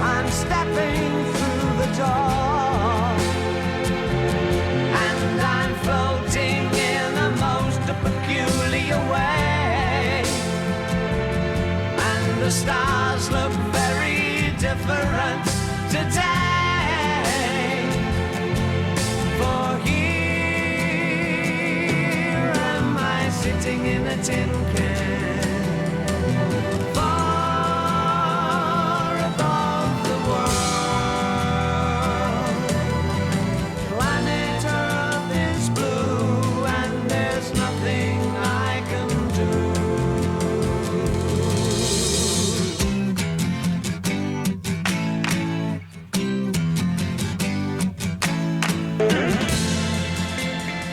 I'm stepping through the door, and I'm floating in a most peculiar way, and the stars look very different today. For here am I sitting in a tin can.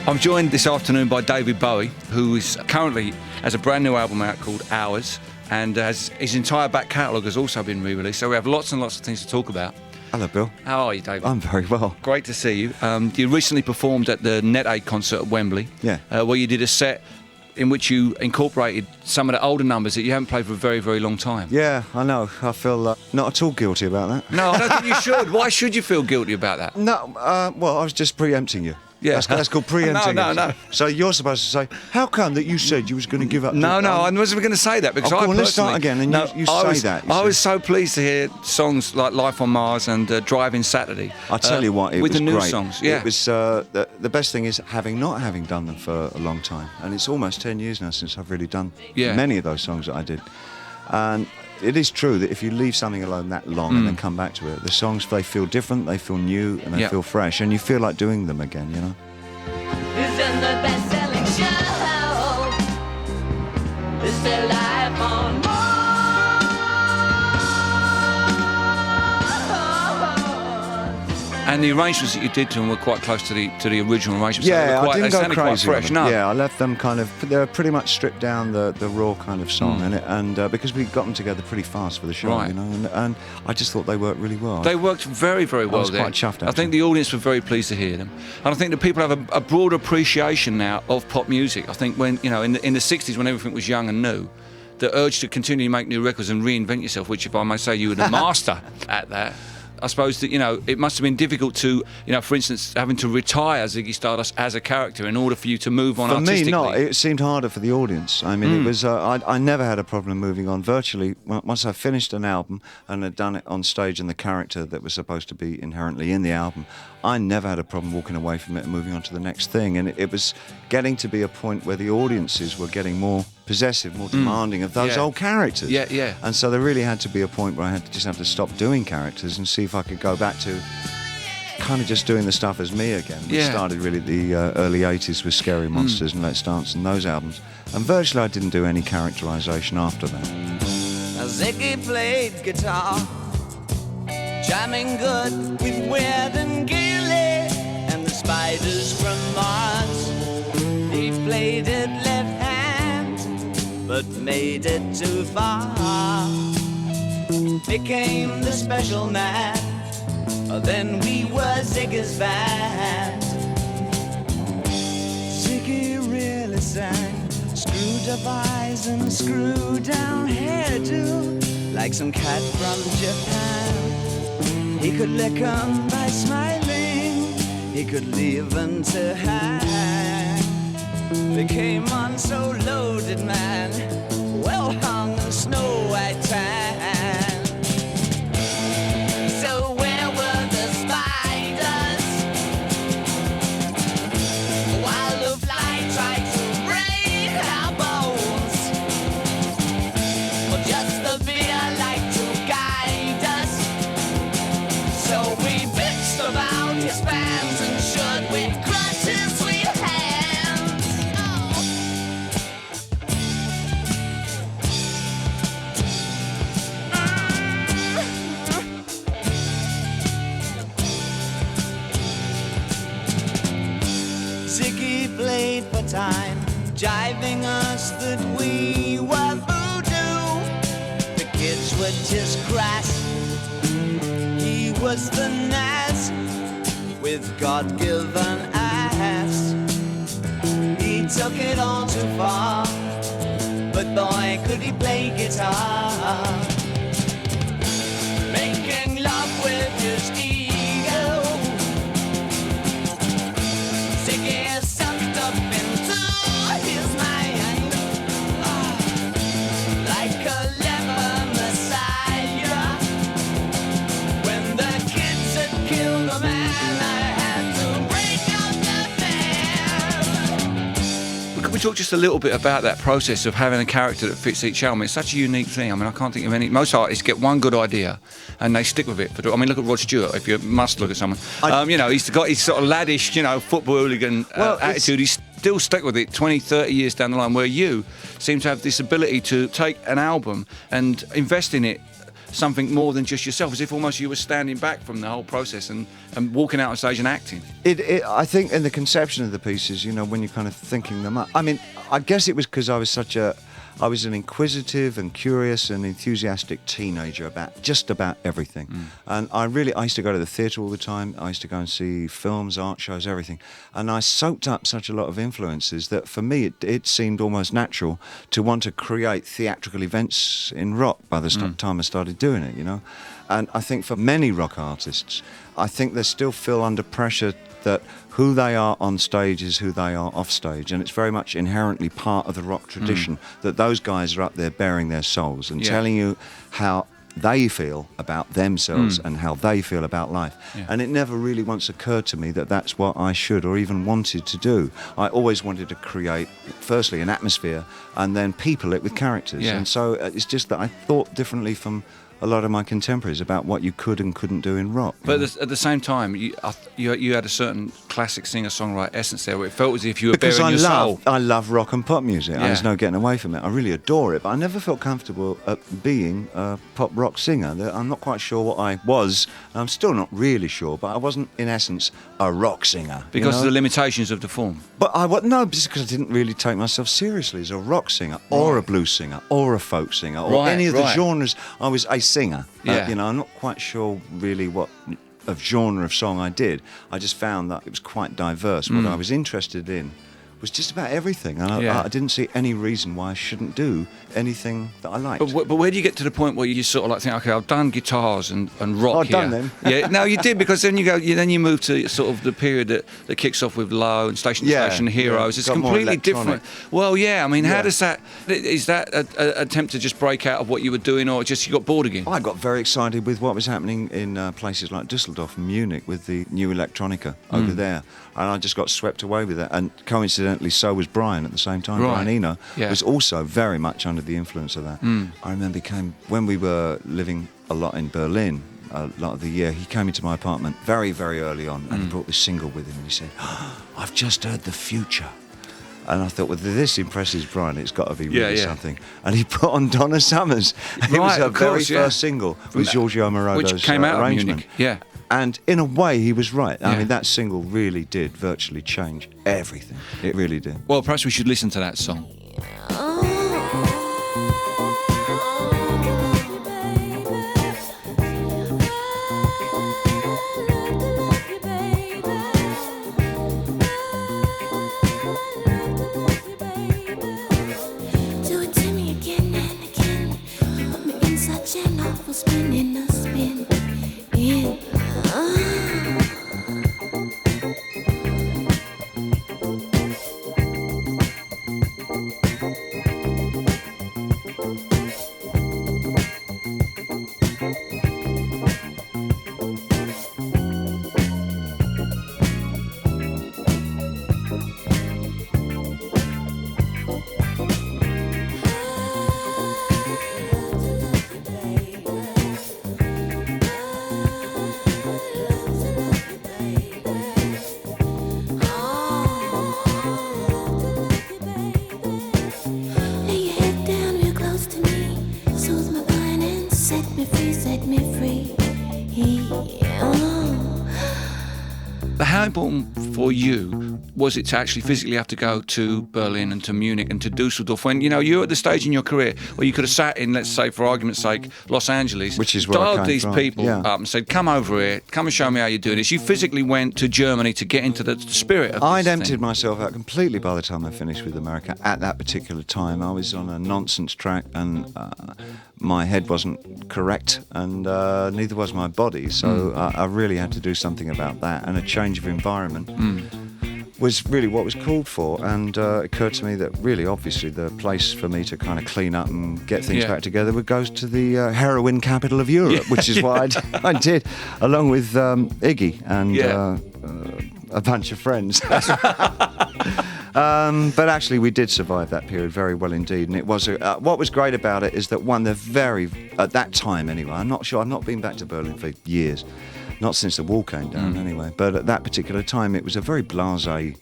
I'm joined this afternoon by David Bowie, who is currently has a brand new album out called Hours, and his entire back catalogue has also been re-released. So we have lots and lots of things to talk about. Hello, Bill. How are you, David? I'm very well. Great to see you. You recently performed at the Net Aid concert at Wembley, Yeah. where you did a set in which you incorporated some of the older numbers that you haven't played for a very, very long time. Yeah, I know. I feel not at all guilty about that. No, I don't think you should. Why should you feel guilty about that? No, well, I was just preempting you. Yeah. That's called preempting. No. So you're supposed to say, how come that you said you was going to give up? No, I wasn't going to say that because I personally... Let's start again, and you say that. I was so pleased to hear songs like Life on Mars and Driving Saturday. I tell you what, it with was the new great. songs. Yeah. It was the best thing is not having done them for a long time, and it's almost 10 years now since I've really done many of those songs that I did, and. It is true that if you leave something alone that long and then come back to it, the songs, they feel different, they feel new, and they feel fresh, and you feel like doing them again, you know? Who's in the best-selling show? Is there life on Mars? And the arrangements that you did to them were quite close to the original arrangements. Yeah, I didn't go crazy quite fresh. with them. No. Yeah, I left them kind of. They were pretty much stripped down the raw kind of song, and because we got them together pretty fast for the show, you know, and I just thought they worked really well. They worked very, very well. I was quite chuffed. I think the audience were very pleased to hear them, and I think that people have a broad appreciation now of pop music. I think when in the '60s, when everything was young and new, the urge to continue to make new records and reinvent yourself, which, if I may say, you were the master at that. I suppose that, it must have been difficult to, for instance, having to retire Ziggy Stardust as a character in order for you to move on artistically. For me, it seemed harder for the audience. I mean, it was, I never had a problem moving on. Virtually, once I finished an album and had done it on stage and the character that was supposed to be inherently in the album, I never had a problem walking away from it and moving on to the next thing. And it was getting to be a point where the audiences were getting more possessive, more demanding of those old characters. Yeah. And so there really had to be a point where I had to just have to stop doing characters and see if I could go back to kind of just doing the stuff as me again. We started really the early 80s with Scary Monsters and Let's Dance and those albums. And virtually I didn't do any characterisation after that. Ziggy played guitar, jamming good with Weird and Gilly and the Spiders from Mars. He played it left hand, but made it too far. Became the special man, then we were Ziggy's band. Ziggy really sang, screwed up eyes and screwed down hairdo, like some cat from Japan. He could lick 'em by smiling, he could leave 'em to hang. They came on so loaded, man, well hung in snow white tan. So where were the spiders while the fly tried to break our bones? Well, just the beer like to guide us. So we bitched about his fans and should we crush his sweet hands. Ziggy played for time, jiving us that we were voodoo. The kids were just crass, he was the Nas with God-given ass. He took it all too far, but boy could he play guitar. Making love with his ego, Ziggy sucked up into his mind, like a leper messiah. When the kids had killed a man, I had to break up the band. Could we talk just a little bit about that process of having a character that fits each album? It's such a unique thing. I mean, I can't think of any. Most artists get one good idea and they stick with it. I mean, look at Rod Stewart. If you must look at someone, he's got his sort of laddish, football hooligan attitude. He's still stuck with it 20, 30 years down the line. Where you seem to have this ability to take an album and invest in it something more than just yourself, as if almost you were standing back from the whole process and walking out on stage and acting. I think in the conception of the pieces, when you're kind of thinking them up. I mean, I guess it was because I was such a I was an inquisitive and curious and enthusiastic teenager about just about everything. And I used to go to the theatre all the time. I used to go and see films, art shows, everything. And I soaked up such a lot of influences that for me it seemed almost natural to want to create theatrical events in rock by the time I started doing it, you know. And I think for many rock artists, I think they still feel under pressure that who they are on stage is who they are off stage, and it's very much inherently part of the rock tradition that those guys are up there bearing their souls and telling you how they feel about themselves and how they feel about life. And it never really once occurred to me that that's what I should or even wanted to do. I always wanted to create, firstly, an atmosphere and then people it with characters. And so it's just that I thought differently from a lot of my contemporaries about what you could and couldn't do in rock. But at the same time, you had a certain classic singer-songwriter essence there, where it felt as if you were bearing your soul. I love rock and pop music. There's no getting away from it. I really adore it, but I never felt comfortable being a pop rock singer. I'm not quite sure what I was. I'm still not really sure, but I wasn't, in essence, a rock singer. Because of the limitations of the form? But no, because I didn't really take myself seriously as a rock singer or a blues singer or a folk singer or any of the genres. I was a singer. You know, I'm not quite sure really what genre of song I did. I just found that it was quite diverse. What I was interested in was just about everything, and I didn't see any reason why I shouldn't do anything that I liked. But where do you get to the point where you sort of like think, okay, I've done guitars and rock I've done them. No, you did, because then you move to sort of the period that kicks off with Low and Station to Station, Heroes. It's completely different. Well, I mean, how does that? Is that an attempt to just break out of what you were doing, or just you got bored again? I got very excited with what was happening in places like Düsseldorf and Munich with the new electronica over there, and I just got swept away with it. And coincidentally, so was Brian at the same time. Brian Eno was also very much under the influence of that. I remember when we were living a lot in Berlin, a lot of the year, he came into my apartment very, very early on, and he brought this single with him, and he said, I've just heard The Future. And I thought, well, this impresses Brian, it's got to be really something. And he put on Donna Summers. It was her very first single with Giorgio Moroder's which came out arrangement. Of Munich. And in a way, he was right. I mean, that single really did virtually change everything. It really did. Well, perhaps we should listen to that song. How important for you was it to actually physically have to go to Berlin and to Munich and to Düsseldorf when, you're at the stage in your career where you could have sat in, let's say, for argument's sake, Los Angeles, which is where dialed these people up and said, come over here, come and show me how you're doing this. You physically went to Germany to get into the spirit of this I'd emptied myself out completely by the time I finished with America. At that particular time, I was on a nonsense track, and my head wasn't correct, and neither was my body, so I really had to do something about that, and a change of environment was really what was called for. And it occurred to me that really, obviously, the place for me to kind of clean up and get things back together would go to the heroin capital of Europe, which is what I did, along with Iggy and a bunch of friends. But actually, we did survive that period very well indeed, and it was what was great about it is that at that time anyway, I'm not sure, I've not been back to Berlin for years, not since the wall came down anyway, but at that particular time it was a very blasé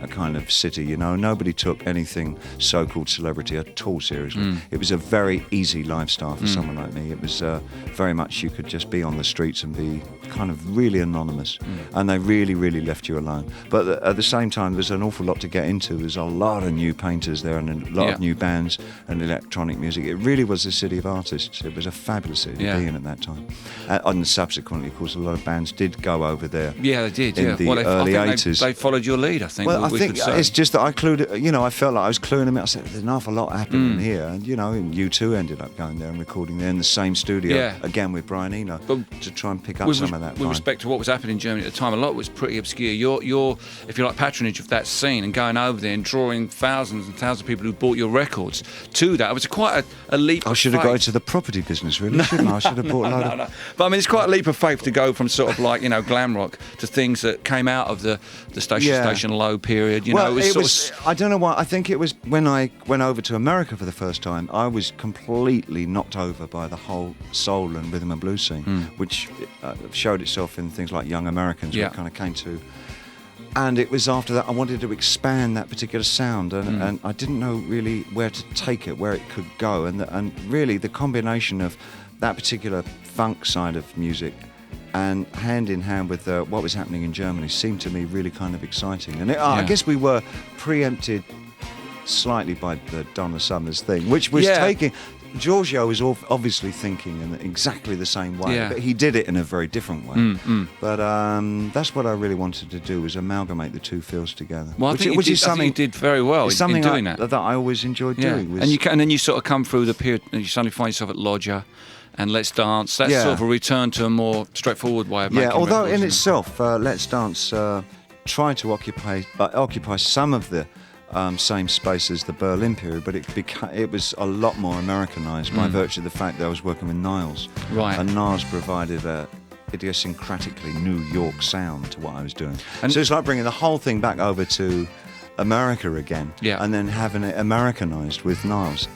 a kind of city, you know. Nobody took anything so-called celebrity at all seriously. It was a very easy lifestyle for someone like me. It was very much you could just be on the streets and be kind of really anonymous, and they really, really left you alone. But at the same time, there's an awful lot to get into. There's a lot of new painters there and a lot of new bands and electronic music. It really was a city of artists. It was a fabulous city to be in at that time. And subsequently, of course, a lot of bands did go over there. Yeah, they did. In the early 80s. They followed your lead, I think. Well, I think it's just that I felt like I was cluing them out. I said, there's an awful lot happening here. And, you know, U2 ended up going there and recording there in the same studio, again with Brian Eno, to try and pick up some of that With respect to what was happening in Germany at the time, a lot was pretty obscure. Your if you like, patronage of that scene and going over there and drawing thousands and thousands of people who bought your records to that, it was quite a leap of faith. I should have gone into the property business, really, shouldn't I? I should have bought a lot of... But I mean, it's quite a leap of faith to go from sort of like, you know, glam rock to things that came out of the Station Low period. You know, it was I don't know why. I think it was when I went over to America for the first time, I was completely knocked over by the whole soul and rhythm and blues scene, which showed itself in things like Young Americans, where it kind of came to. And it was after that I wanted to expand that particular sound, and I didn't know really where to take it, where it could go, and really the combination of that particular funk side of music and hand in hand with what was happening in Germany seemed to me really kind of exciting. And I guess we were preempted slightly by the Donna Summers thing, which was taking... Giorgio was obviously thinking in exactly the same way, but he did it in a very different way. But that's what I really wanted to do, was amalgamate the two feels together. Well, I think you did very well in doing that. That I always enjoyed doing. And then you sort of come through the period, and you suddenly find yourself at Lodger and Let's Dance. That's sort of a return to a more straightforward way of making although records, in itself, Let's Dance tried to occupy some of the same space as the Berlin period, but it was a lot more Americanized by virtue of the fact that I was working with Niles. Right. And Niles provided a idiosyncratically New York sound to what I was doing. And so it's like bringing the whole thing back over to America again, and then having it Americanized with Niles.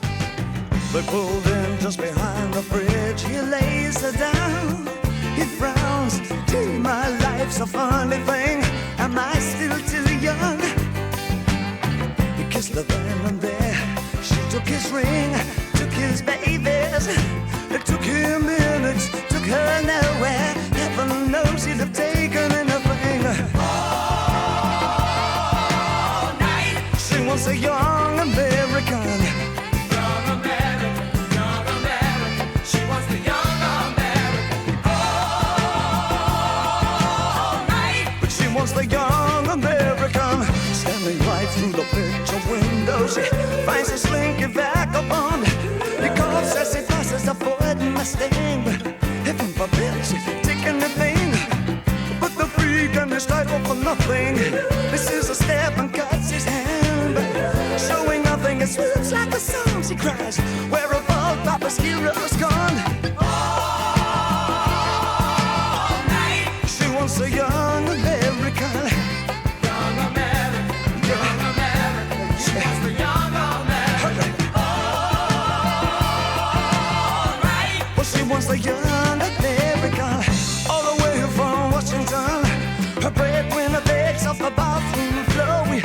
They pulled in just behind the bridge. He lays her down. He frowns. Gee, my life's a funny thing. Am I still too young? He kissed her then and there. She took his ring, took his babies. It took him minutes, took her nowhere. Heaven knows he'd have taken anything. All night. She wants a young American. The young American, standing right through the picture window, she finds a slinky vagabond. He coughs as he passes a Ford Mustang. Heaven forbid she take anything but the freak and his title for nothing. This is a step and cuts his hand, showing nothing. It swoops like a song. She cries, where have all Papa's heroes gone? All night. She wants a young American. Wants the young American, all the way from Washington. Her breadwinner begs off the bathroom floor. We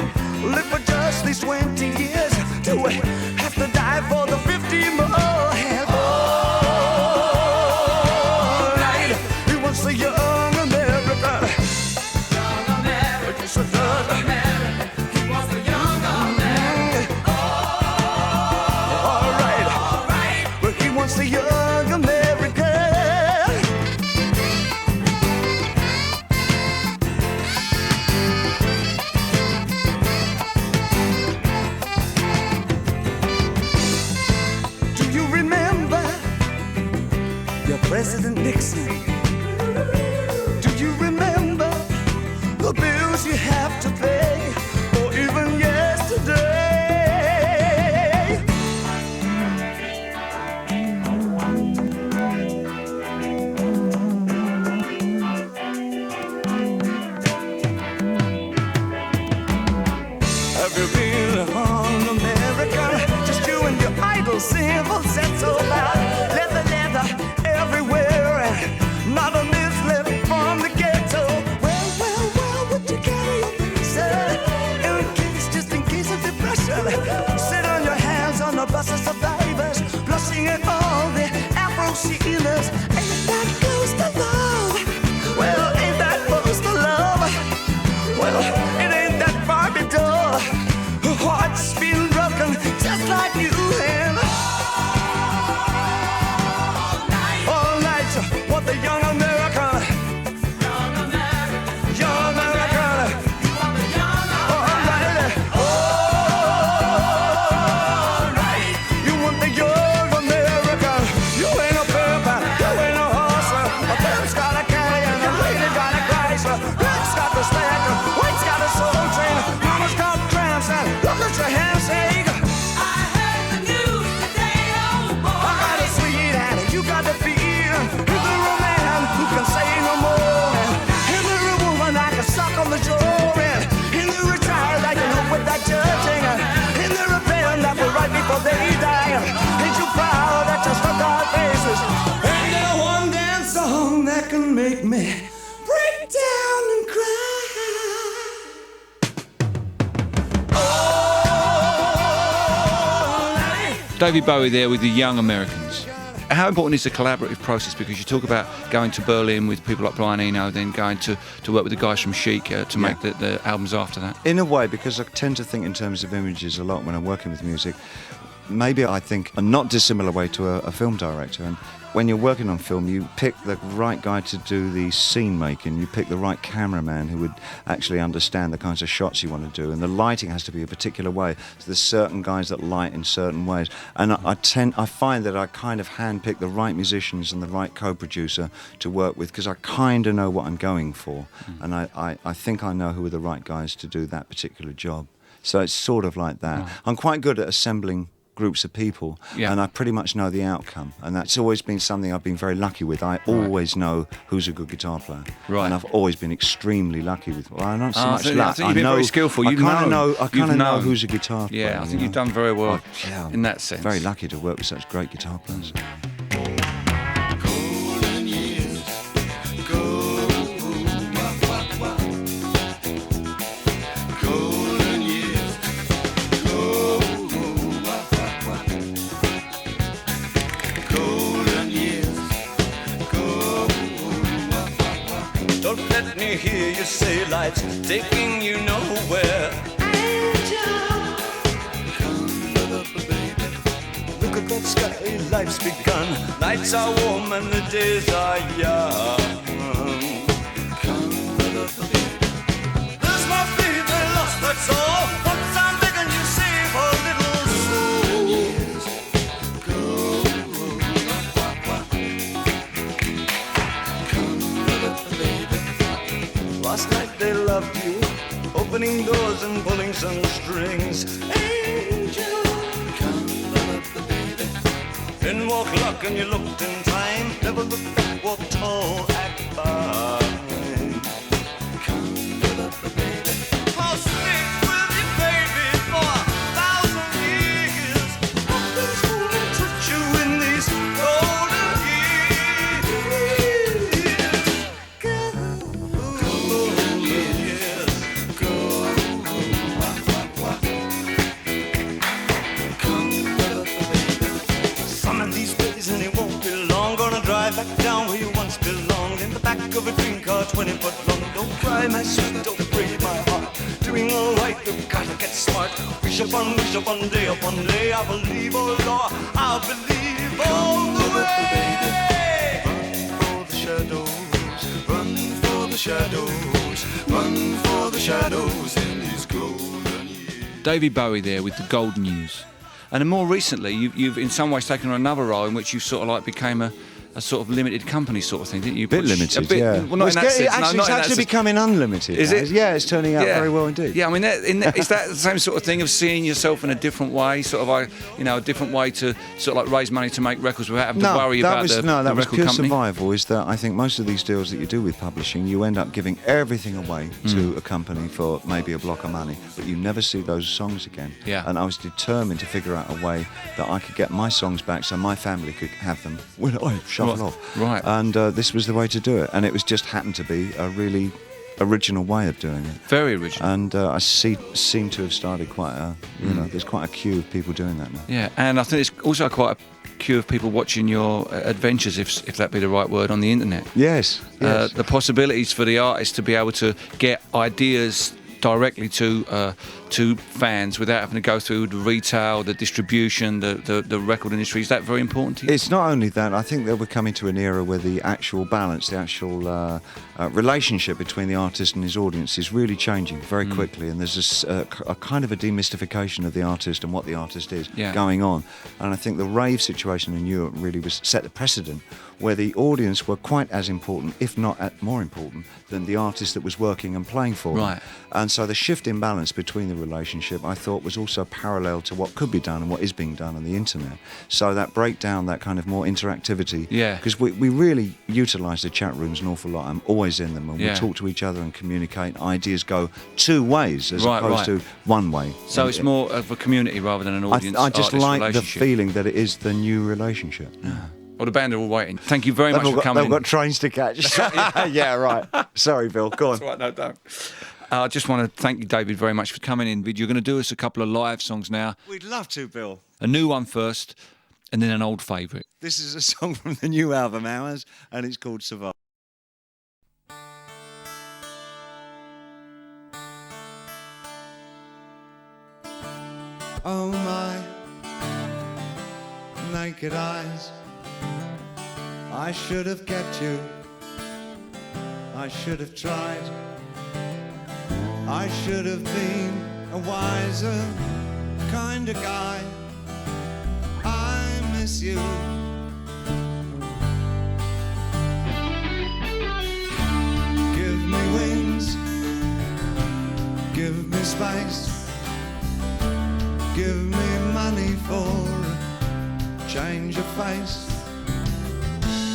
live for just these 20 years till we have to die for the 50 more. And all right, he wants the young American. Young American, yes, he does. He wants the young American. All right, but he wants the young American. President Nixon, do you remember the bills you have to pay, or even yesterday? Have you been on America? Just you and your idle civil set so loud. Leather, everywhere, and not a miss left from the ghetto. Well, would you carry your visa and bus of survivors, blushing at all the Afro sealers. Ain't that close to love? Well, ain't that close to love? Well, it ain't that Barbie doll. Her heart's been broken just like you and all night. What the young American, young American, young American. All right, all right. You want the young American. You ain't a pimp, you ain't a hustler. A pimp's got a carry and a lady got a Chrysler. Rick's got the stacker, White's got a soul train. Mama's got cramps and look at your hands shake. I heard the news today, oh boy. I got a sweet hand and you got the feel. Is there a man who can say no more? Is there a woman I can suck on the jaw? Is there a child I can help with that judging? Is there a pen that will write before they die? Ain't you proud that you struck our faces? Ain't there one dance song that can make me break down and cry? David Bowie there with the Young Americans. How important is the collaborative process? Because you talk about going to Berlin with people like Brian Eno, then going to work with the guys from Chic to make the albums after that. In a way, because I tend to think in terms of images a lot when I'm working with music, maybe I think a not dissimilar way to a film director. And when you're working on film, you pick the right guy to do the scene making, you pick the right cameraman who would actually understand the kinds of shots you want to do, and the lighting has to be a particular way. So there's certain guys that light in certain ways, and I find that I kind of handpick the right musicians and the right co-producer to work with, because I kind of know what I'm going for, and I think I know who are the right guys to do that particular job. So it's sort of like that. Right. I'm quite good at assembling groups of people, and I pretty much know the outcome, and that's always been something I've been very lucky with. I always know who's a good guitar player, and I've always been extremely lucky with. Well, not so much luck. I think you've been very skillful. I kind of know who's a guitar player. Yeah, I think you've done very well in that sense. Very lucky to work with such great guitar players. Hear you say life's taking you nowhere. Angel, come up, baby. Look at that sky, life's begun. Nights are warm and the days are young. Come up, baby. This must be the lost, that's all. Once I'm begging you, save a little soul. Go. Come up, baby. Last night they loved you, opening doors and pulling some strings. Angel, come up, baby. In walk luck and you looked in time. Never looked back, walk tall, act fine. Come up, baby. I'll stick with you, baby, for 1,000 years. Nothing's gonna touch you in these golden years. Back down where you once belonged, in the back of a dream car 20 foot long. Don't cry, my sweet, don't break my heart. Doing all right, you've gotta get smart. Wish upon day upon day. I believe, oh Lord, I believe all the way. Run for the shadows, run for the shadows, run for the shadows in these golden years. David Bowie there with the Golden Years. And then more recently, you've in some ways taken on another role in which you sort of like became a sort of limited company sort of thing, didn't you? A bit limited, yeah. Well, not in that sense. It's actually becoming unlimited. Is it? Yeah, it's turning out very well indeed. Yeah, I mean, is that the same sort of thing of seeing yourself in a different way, sort of like, a different way to sort of like raise money to make records without having to worry about the record pure company? Survival is that I think most of these deals that you do with publishing, you end up giving everything away to a company for maybe a block of money, but you never see those songs again. Yeah. And I was determined to figure out a way that I could get my songs back so my family could have them when I shuffle off. Right. And this was the way to do it. And it was just happened to be a really original way of doing it. Very original. And I seem to have started quite a, there's quite a queue of people doing that now. Yeah, and I think it's also quite a queue of people watching your adventures, if that be the right word, on the internet. Yes. The possibilities for the artist to be able to get ideas directly to fans without having to go through the retail, the distribution, the record industry. Is that very important to you? It's not only that. I think that we're coming to an era where the actual balance, the actual relationship between the artist and his audience is really changing very quickly, and there's a kind of a demystification of the artist and what the artist is going on. And I think the rave situation in Europe really set the precedent, where the audience were quite as important, if not more important, than the artist that was working and playing for them. And so the shift in balance between the relationship, I thought, was also parallel to what could be done and what is being done on the internet. So that breakdown, that kind of more interactivity, because we really utilise the chat rooms an awful lot. I'm always in them, and we talk to each other and communicate. Ideas go two ways as opposed to one way. So it's more of a community rather than an audience. I just like the feeling that it is the new relationship. Well, the band are all waiting. Thank you very much for coming. They've got trains to catch. Yeah, right. Sorry, Bill. Go on. That's right, no, don't. I just want to thank you, David, very much for coming in. You're going to do us a couple of live songs now. We'd love to, Bill. A new one first, and then an old favourite. This is a song from the new album, Hours, and it's called Survive. Oh my naked eyes, I should have kept you, I should have tried, I should have been a wiser kind of guy. I miss you. Give me wings, give me space, give me money for a change of face.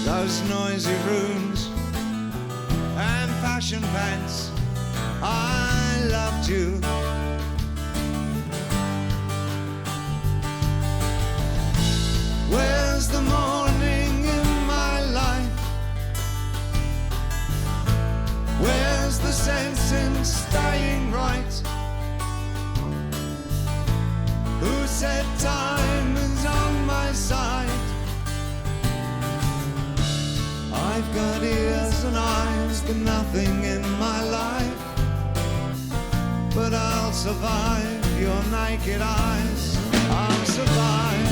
Those noisy rooms and passion pants, I loved you. Where's the morning in my life? Where's the sense in staying right? Who said time is on my side? I've got ears and eyes, but nothing in my life. But I'll survive your naked eyes. I'll survive.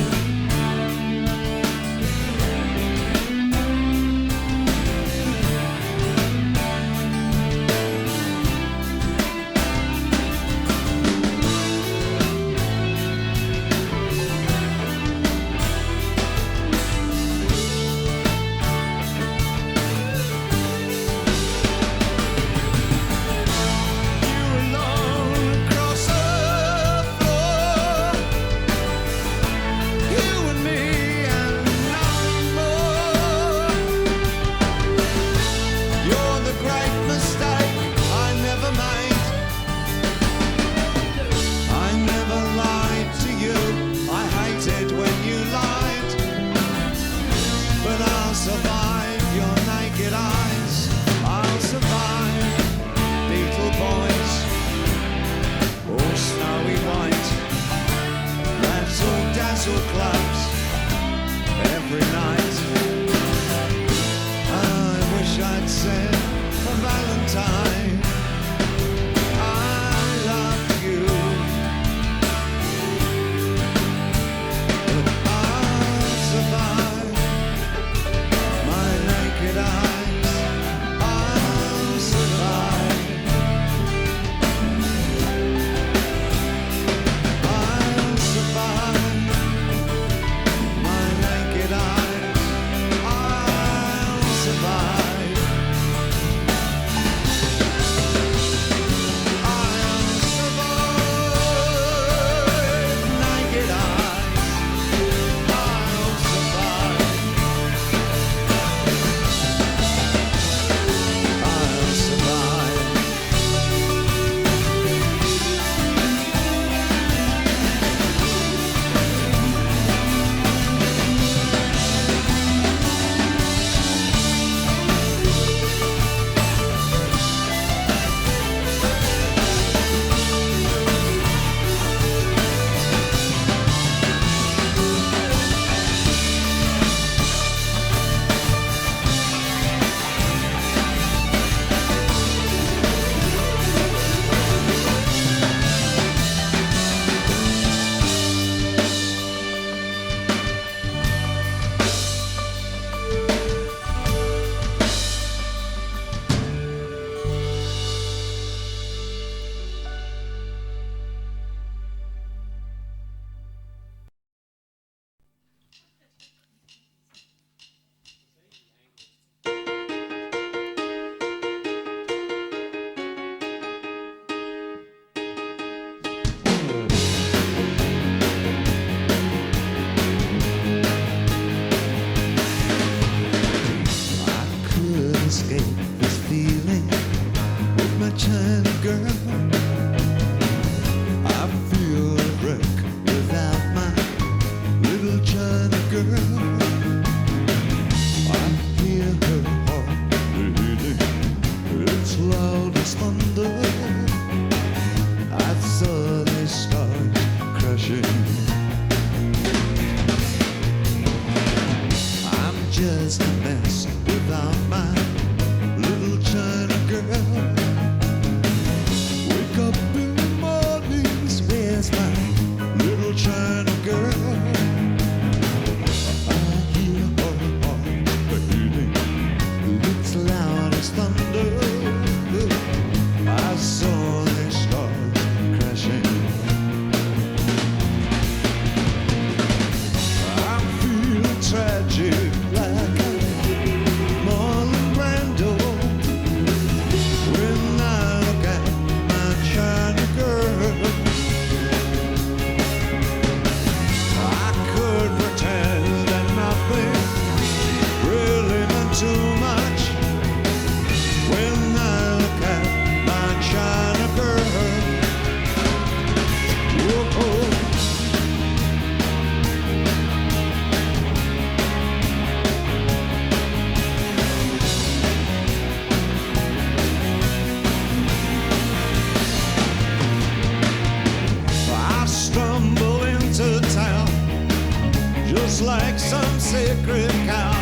just like some sacred cow.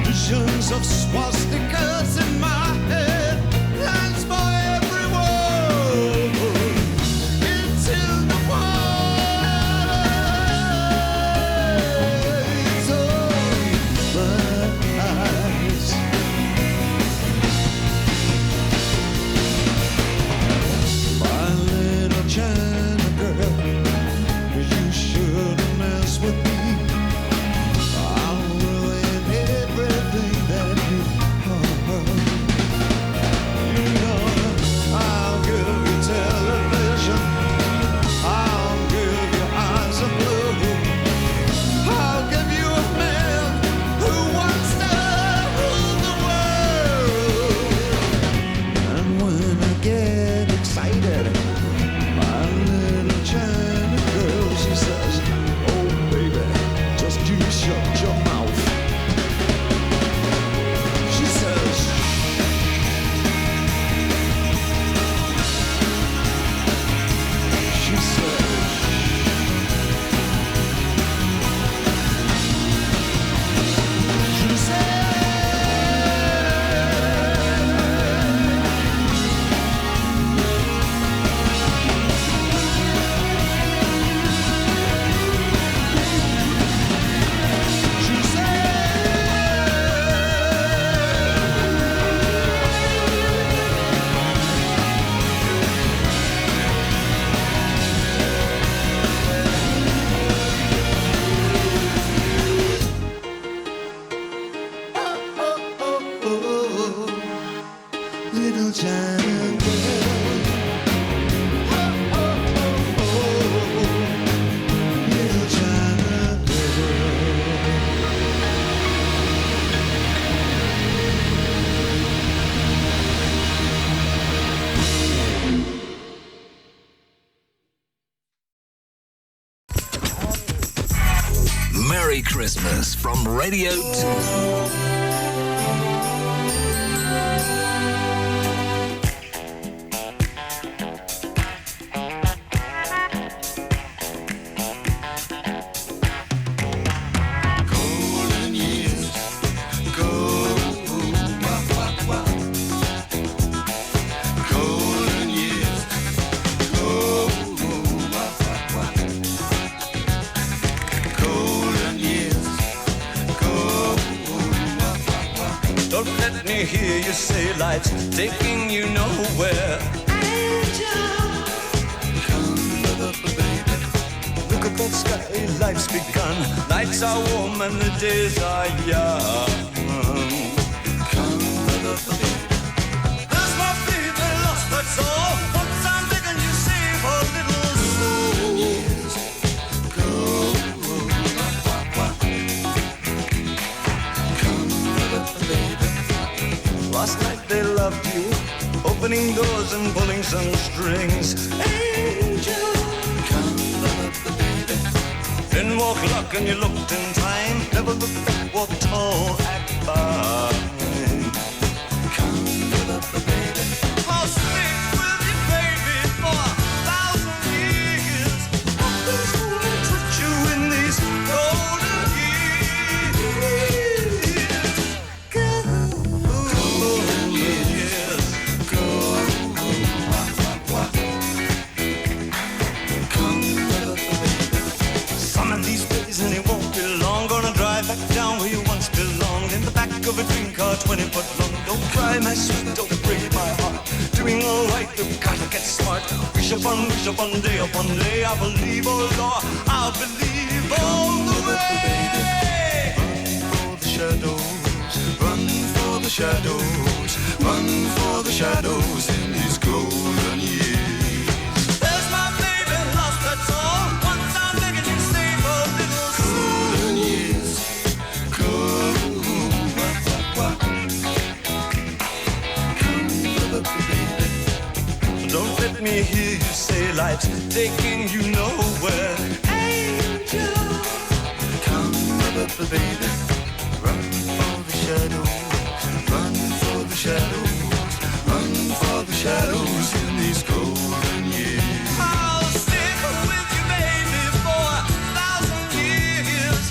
Visions of swastikas in my head, hands for every word. It's in the whites of my eyes. My little China girl, you shouldn't mess with me. I'll ruin everything that you are. You know, I'll give you television, I'll give you eyes of blue, I'll give you a man who wants to rule the world. And when I get excited, my little China girl, she says, oh baby, just you shut your mouth. She says, she says, she says. Little China girl. Little China Merry Christmas from Radio 2. golden years go, wah, wah, wah. Golden years go, wah, wah, wah. Golden years go, wah, wah, wah. Don't let me hear you say life's taking you nowhere. Look at that sky, life's begun. Nights are warm and the days are young. There's my baby lost, that's all. Once I'm begging you save a little soul. Go, wah, wah. Come, baby. Last night they loved you, opening doors and pulling some strings. Angel, come, baby. Then walk luck and you looked in time. Never looked back, walk tall, act fine. Come, baby. I'll stick with you, baby, for 1,000 years. Nothing's gonna touch you in these golden years. Golden years. Go, wah, wah, wah. Come, baby. Some of these days and it won't be long. Gonna drive back down where you once belonged. In the back of a dream car, 20 foot long. Don't cry, my sweet, don't break my heart. Doing all right, you've gotta get smart. Wish upon day upon day. I believe, oh Lord, I believe all the way. For the shadows, run for the shadows, run for the shadows in these golden years. There's my baby lost, that's all. Once I'm begging you save a little soul. Golden years, go, wah, wah, wah. Come, baby. Don't let me hear you say life's taking you nowhere. Angel, come, baby. Run for the shadows, run for the shadows, run for the shadows in these golden years. I'll stick with you, baby, for 1,000 years.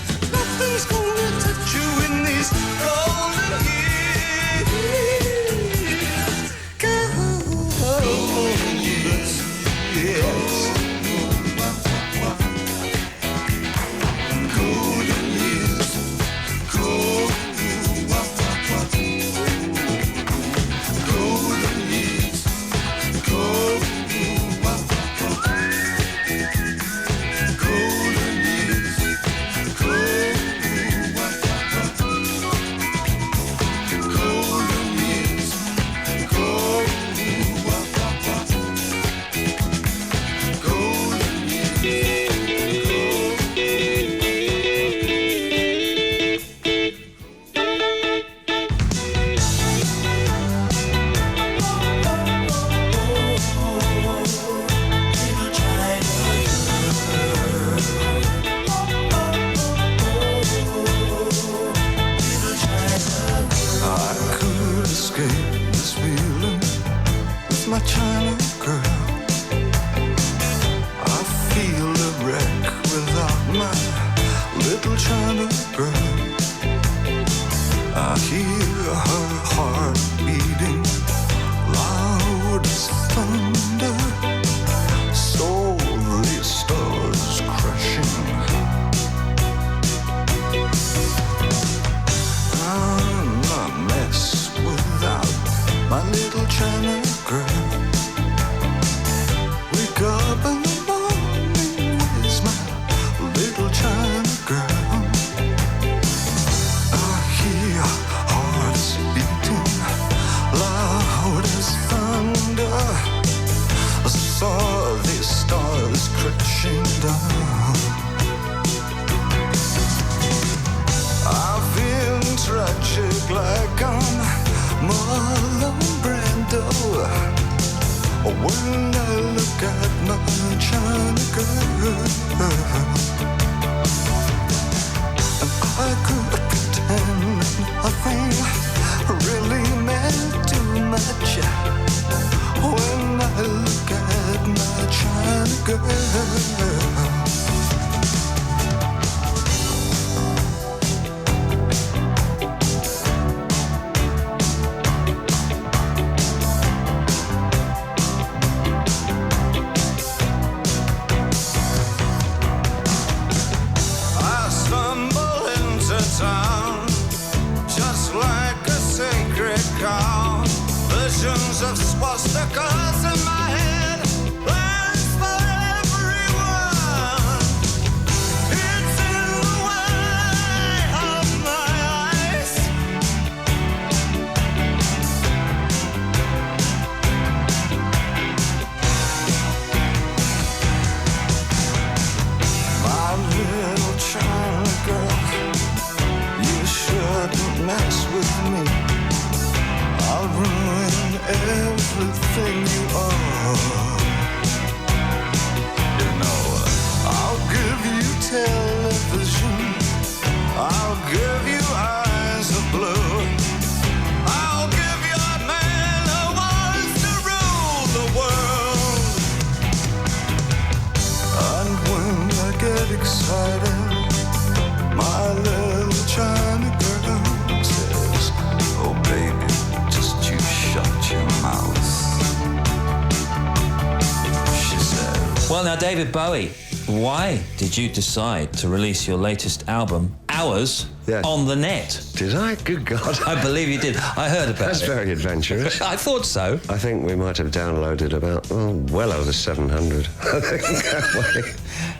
Well, now, David Bowie, why did you decide to release your latest album, Hours, on the net? Did I? Good God. I believe you did. I heard about That's it. very adventurous. I thought so. I think we might have downloaded about, well over 700.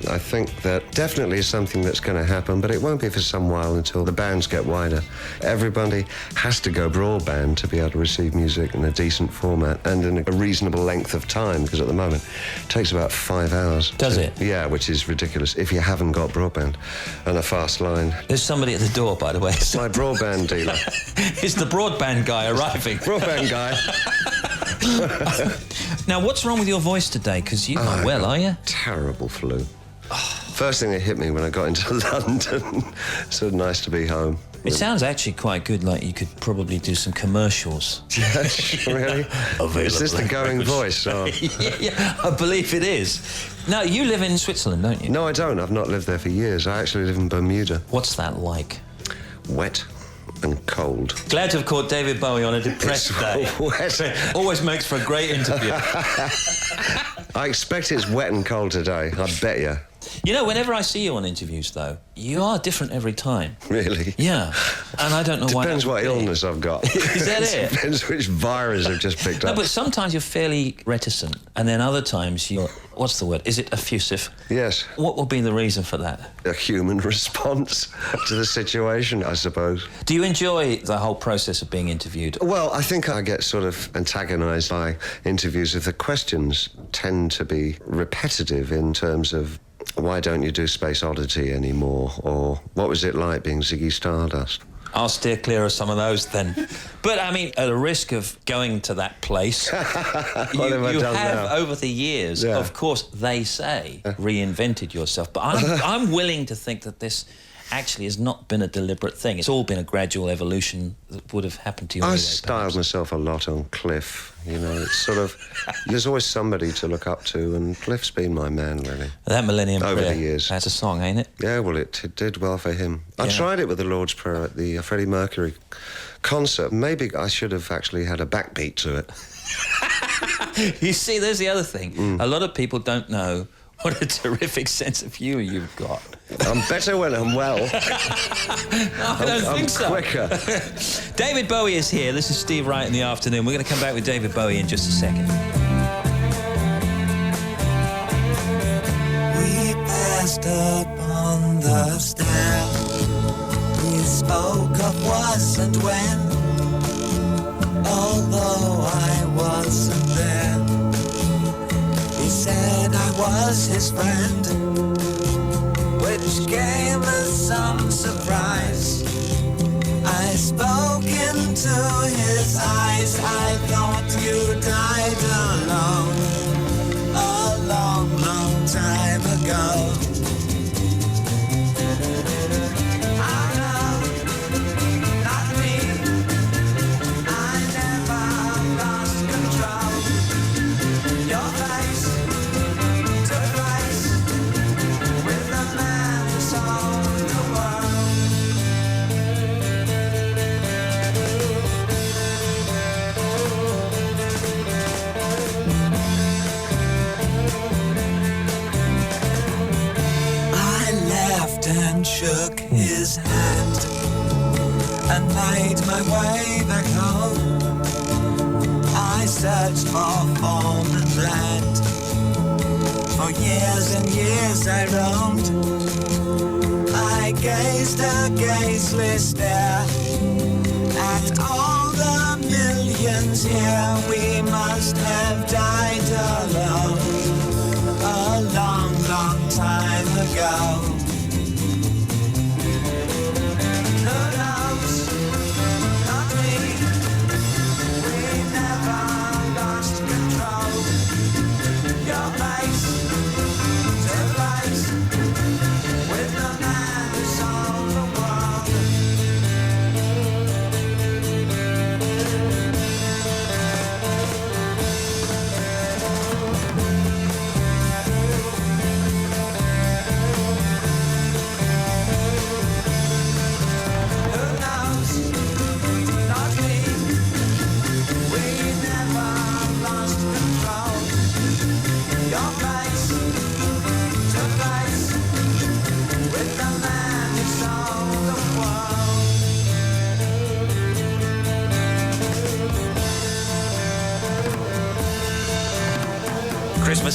I think that definitely is something that's going to happen, but it won't be for some while until the bands get wider. Everybody has to go broadband to be able to receive music in a decent format and in a reasonable length of time, because at the moment it takes about 5 hours. Does it? Yeah, which is ridiculous if you haven't got broadband and a fast line. There's somebody at the door, by the way. It's my broadband dealer. It's the broadband guy arriving. Broadband guy. Now, what's wrong with your voice today? Because you're not well, are you? Terrible flu. First thing that hit me when I got into London. So nice to be home. It sounds actually quite good, like you could probably do some commercials. Yes, really? Is this the going voice? Oh. Yeah, I believe it is. Now, you live in Switzerland, don't you? No, I don't. I've not lived there for years. I actually live in Bermuda. What's that like? Wet and cold. Glad to have caught David Bowie on a depressed day. Wet. Always makes for a great interview. I expect it's wet and cold today. I bet you. You know, whenever I see you on interviews, though, you are different every time. Really? Yeah. And I don't know why. Depends what illness I've got. Is that it? Depends which virus I've just picked No, up. but sometimes you're fairly reticent, and then other times you're, what's the word? Is it effusive? Yes. What will be the reason for that? A human response to the situation, I suppose. Do you enjoy the whole process of being interviewed? Well, I think I get sort of antagonised by interviews if the questions tend to be repetitive in terms of why don't you do Space Oddity anymore? Or what was it like being Ziggy Stardust? I'll steer clear of some of those then. But, I mean, at the risk of going to that place, you have, over the years, of course, they say, reinvented yourself. But I'm willing to think that this actually has not been a deliberate thing. It's all been a gradual evolution that would have happened to you anyway. I styled myself a lot on Cliff. You know, it's sort of... there's always somebody to look up to, and Cliff's been my man, really. That Millennium Over Prayer, the years. that's a song, ain't it? Yeah, well, it did well for him. I tried it with the Lord's Prayer at the Freddie Mercury concert. Maybe I should have actually had a backbeat to it. You see, there's the other thing. A lot of people don't know what a terrific sense of humour you've got. I'm better when I'm well. No, I don't think so. I'm quicker. David Bowie is here. This is Steve Wright in the afternoon. We're going to come back with David Bowie in just a second. We passed up on the stair. We spoke of was and when, although I wasn't there. He said I was his friend, which gave us some surprise. I spoke into his eyes. I thought you died alone a long, long time ago. I know, not me. I never lost control. Your face to face with the man who sold the world. I laughed and shook his hand and made my way back home. I searched for form and land. For years and years I roamed. I gazed a gazeless stare at all the millions here. We must have died alone a long, long time ago. Who knows? Not me. We never lost control. Your face to face with the man who sold the world.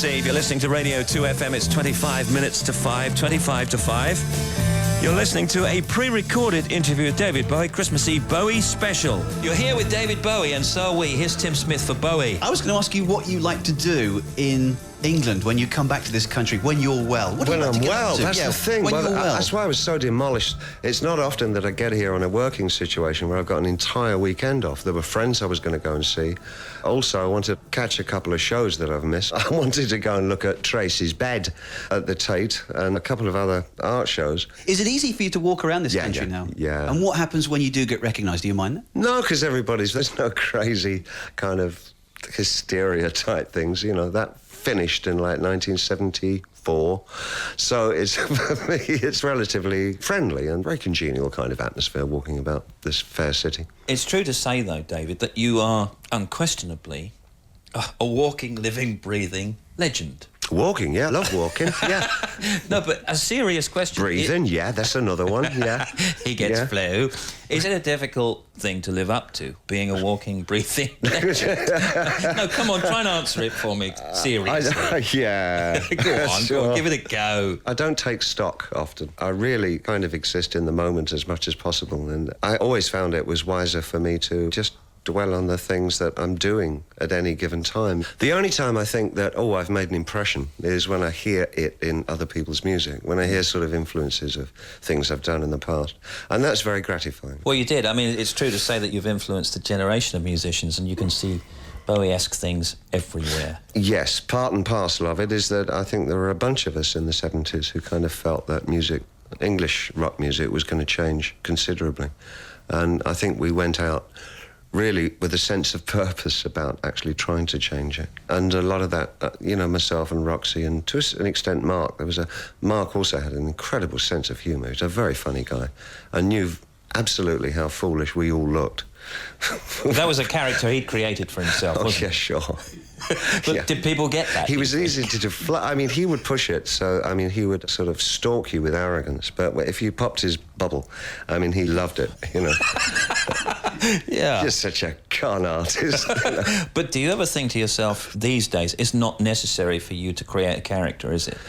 Christmas Eve. You're listening to Radio 2 FM. It's 25 minutes to 5, 25 to 5. You're listening to a pre-recorded interview with David Bowie, Christmas Eve Bowie special. You're here with David Bowie, and so are we. Here's Tim Smith for Bowie. I was going to ask you what you like to do in England when you come back to this country, when you're well. What do you When like to I'm get well, up to? that's Yeah, the thing. When Well, you're well. That's why I was so demolished. It's not often that I get here on a working situation where I've got an entire weekend off. There were friends I was going to go and see. Also, I wanted to catch a couple of shows that I've missed. I wanted to go and look at Tracy's Bed at the Tate and a couple of other art shows. Is it easy for you to walk around this country now? Yeah. And what happens when you do get recognised? Do you mind that? No, because there's no crazy kind of hysteria type things, you know, that finished in like 1974. So it's, for me, it's relatively friendly and very congenial kind of atmosphere walking about this fair city. It's true to say, though, David, that you are unquestionably a walking, living, breathing legend. Walking, yeah, love walking, yeah. No, but a serious question. Breathing, yeah, that's another one, yeah. He gets Yeah. flu. Is it a difficult thing to live up to, being a walking, breathing legend? No, come on, try and answer it for me seriously. Yeah. Go on, Sure. go on, give it a go. I don't take stock often. I really kind of exist in the moment as much as possible, and I always found it was wiser for me to just dwell on the things that I'm doing at any given time. The only time I think that, I've made an impression is when I hear it in other people's music, when I hear sort of influences of things I've done in the past. And that's very gratifying. Well, you did. I mean, it's true to say that you've influenced a generation of musicians, and you can see Bowie-esque things everywhere. Yes, part and parcel of it is that I think there were a bunch of us in the 70s who kind of felt that music, English rock music, was going to change considerably. And I think we went out really with a sense of purpose about actually trying to change it. And a lot of that, myself and Roxy, and to an extent Mark, Mark also had an incredible sense of humour. He's a very funny guy and knew absolutely how foolish we all looked. That was a character he'd created for himself, wasn't yeah, it? sure. But did people get that? He was easy to deflect. I mean, he would push it, so, I mean, he would sort of stalk you with arrogance, but if you popped his bubble, I mean, he loved it, you know. Yeah. Just such a con artist. You know? But do you ever think to yourself, these days, it's not necessary for you to create a character, is it?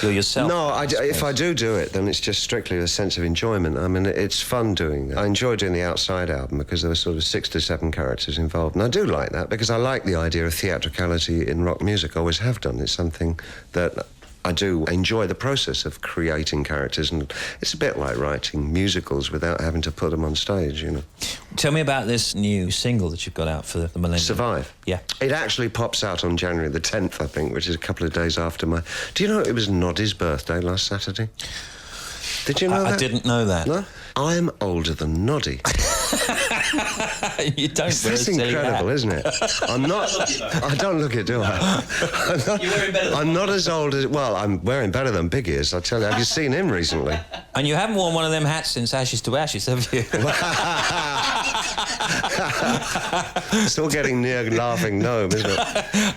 You're yourself. No, if I do it, then it's just strictly a sense of enjoyment. I mean, it's fun doing that. I enjoyed doing the Outside album because there were sort of 6 to 7 characters involved, and I do like that because I like the idea of theatricality in rock music. I always have done. It's something that I do enjoy the process of creating characters, and it's a bit like writing musicals without having to put them on stage, you know. Tell me about this new single that you've got out for the millennium. Survive. Yeah. It actually pops out on January the 10th, I think, which is a couple of days after my... Do you know it was Noddy's birthday last Saturday? Did you know that? I didn't know that. No? I'm older than Noddy. You don't. That's incredible, isn't it? I'm not... I don't look it, do I? You're wearing better than... I'm not as old as... Well, I'm wearing better than Big Ears, I tell you. Have you seen him recently? And you haven't worn one of them hats since Ashes to Ashes, have you? Still getting near laughing gnome, isn't it?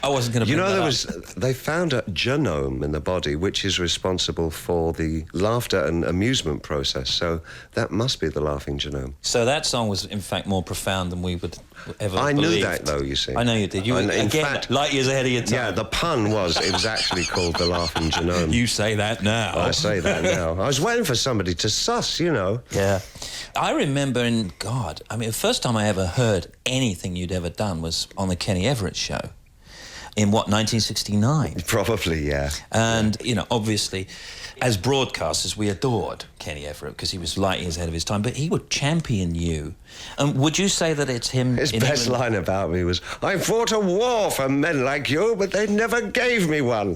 I wasn't going to. You know, they found a genome in the body which is responsible for the laughter and amusement process. So that must be the laughing genome. So that song was, in fact, more profound than we would ever. I believed. knew that, though. You see, I know you did. You were, in again, fact, light years ahead of your time. Yeah, the pun was it was actually called the laughing genome. You say that now. I say that now. I was waiting for somebody to suss, you know. Yeah. I remember the first time I ever heard anything you'd ever done was on the Kenny Everett show in, 1969? Probably, yeah. And, obviously, as broadcasters, we adored Kenny Everett because he was light years ahead of his time, but he would champion you. And would you say that it's him... His best line about me was, I fought a war for men like you, but they never gave me one.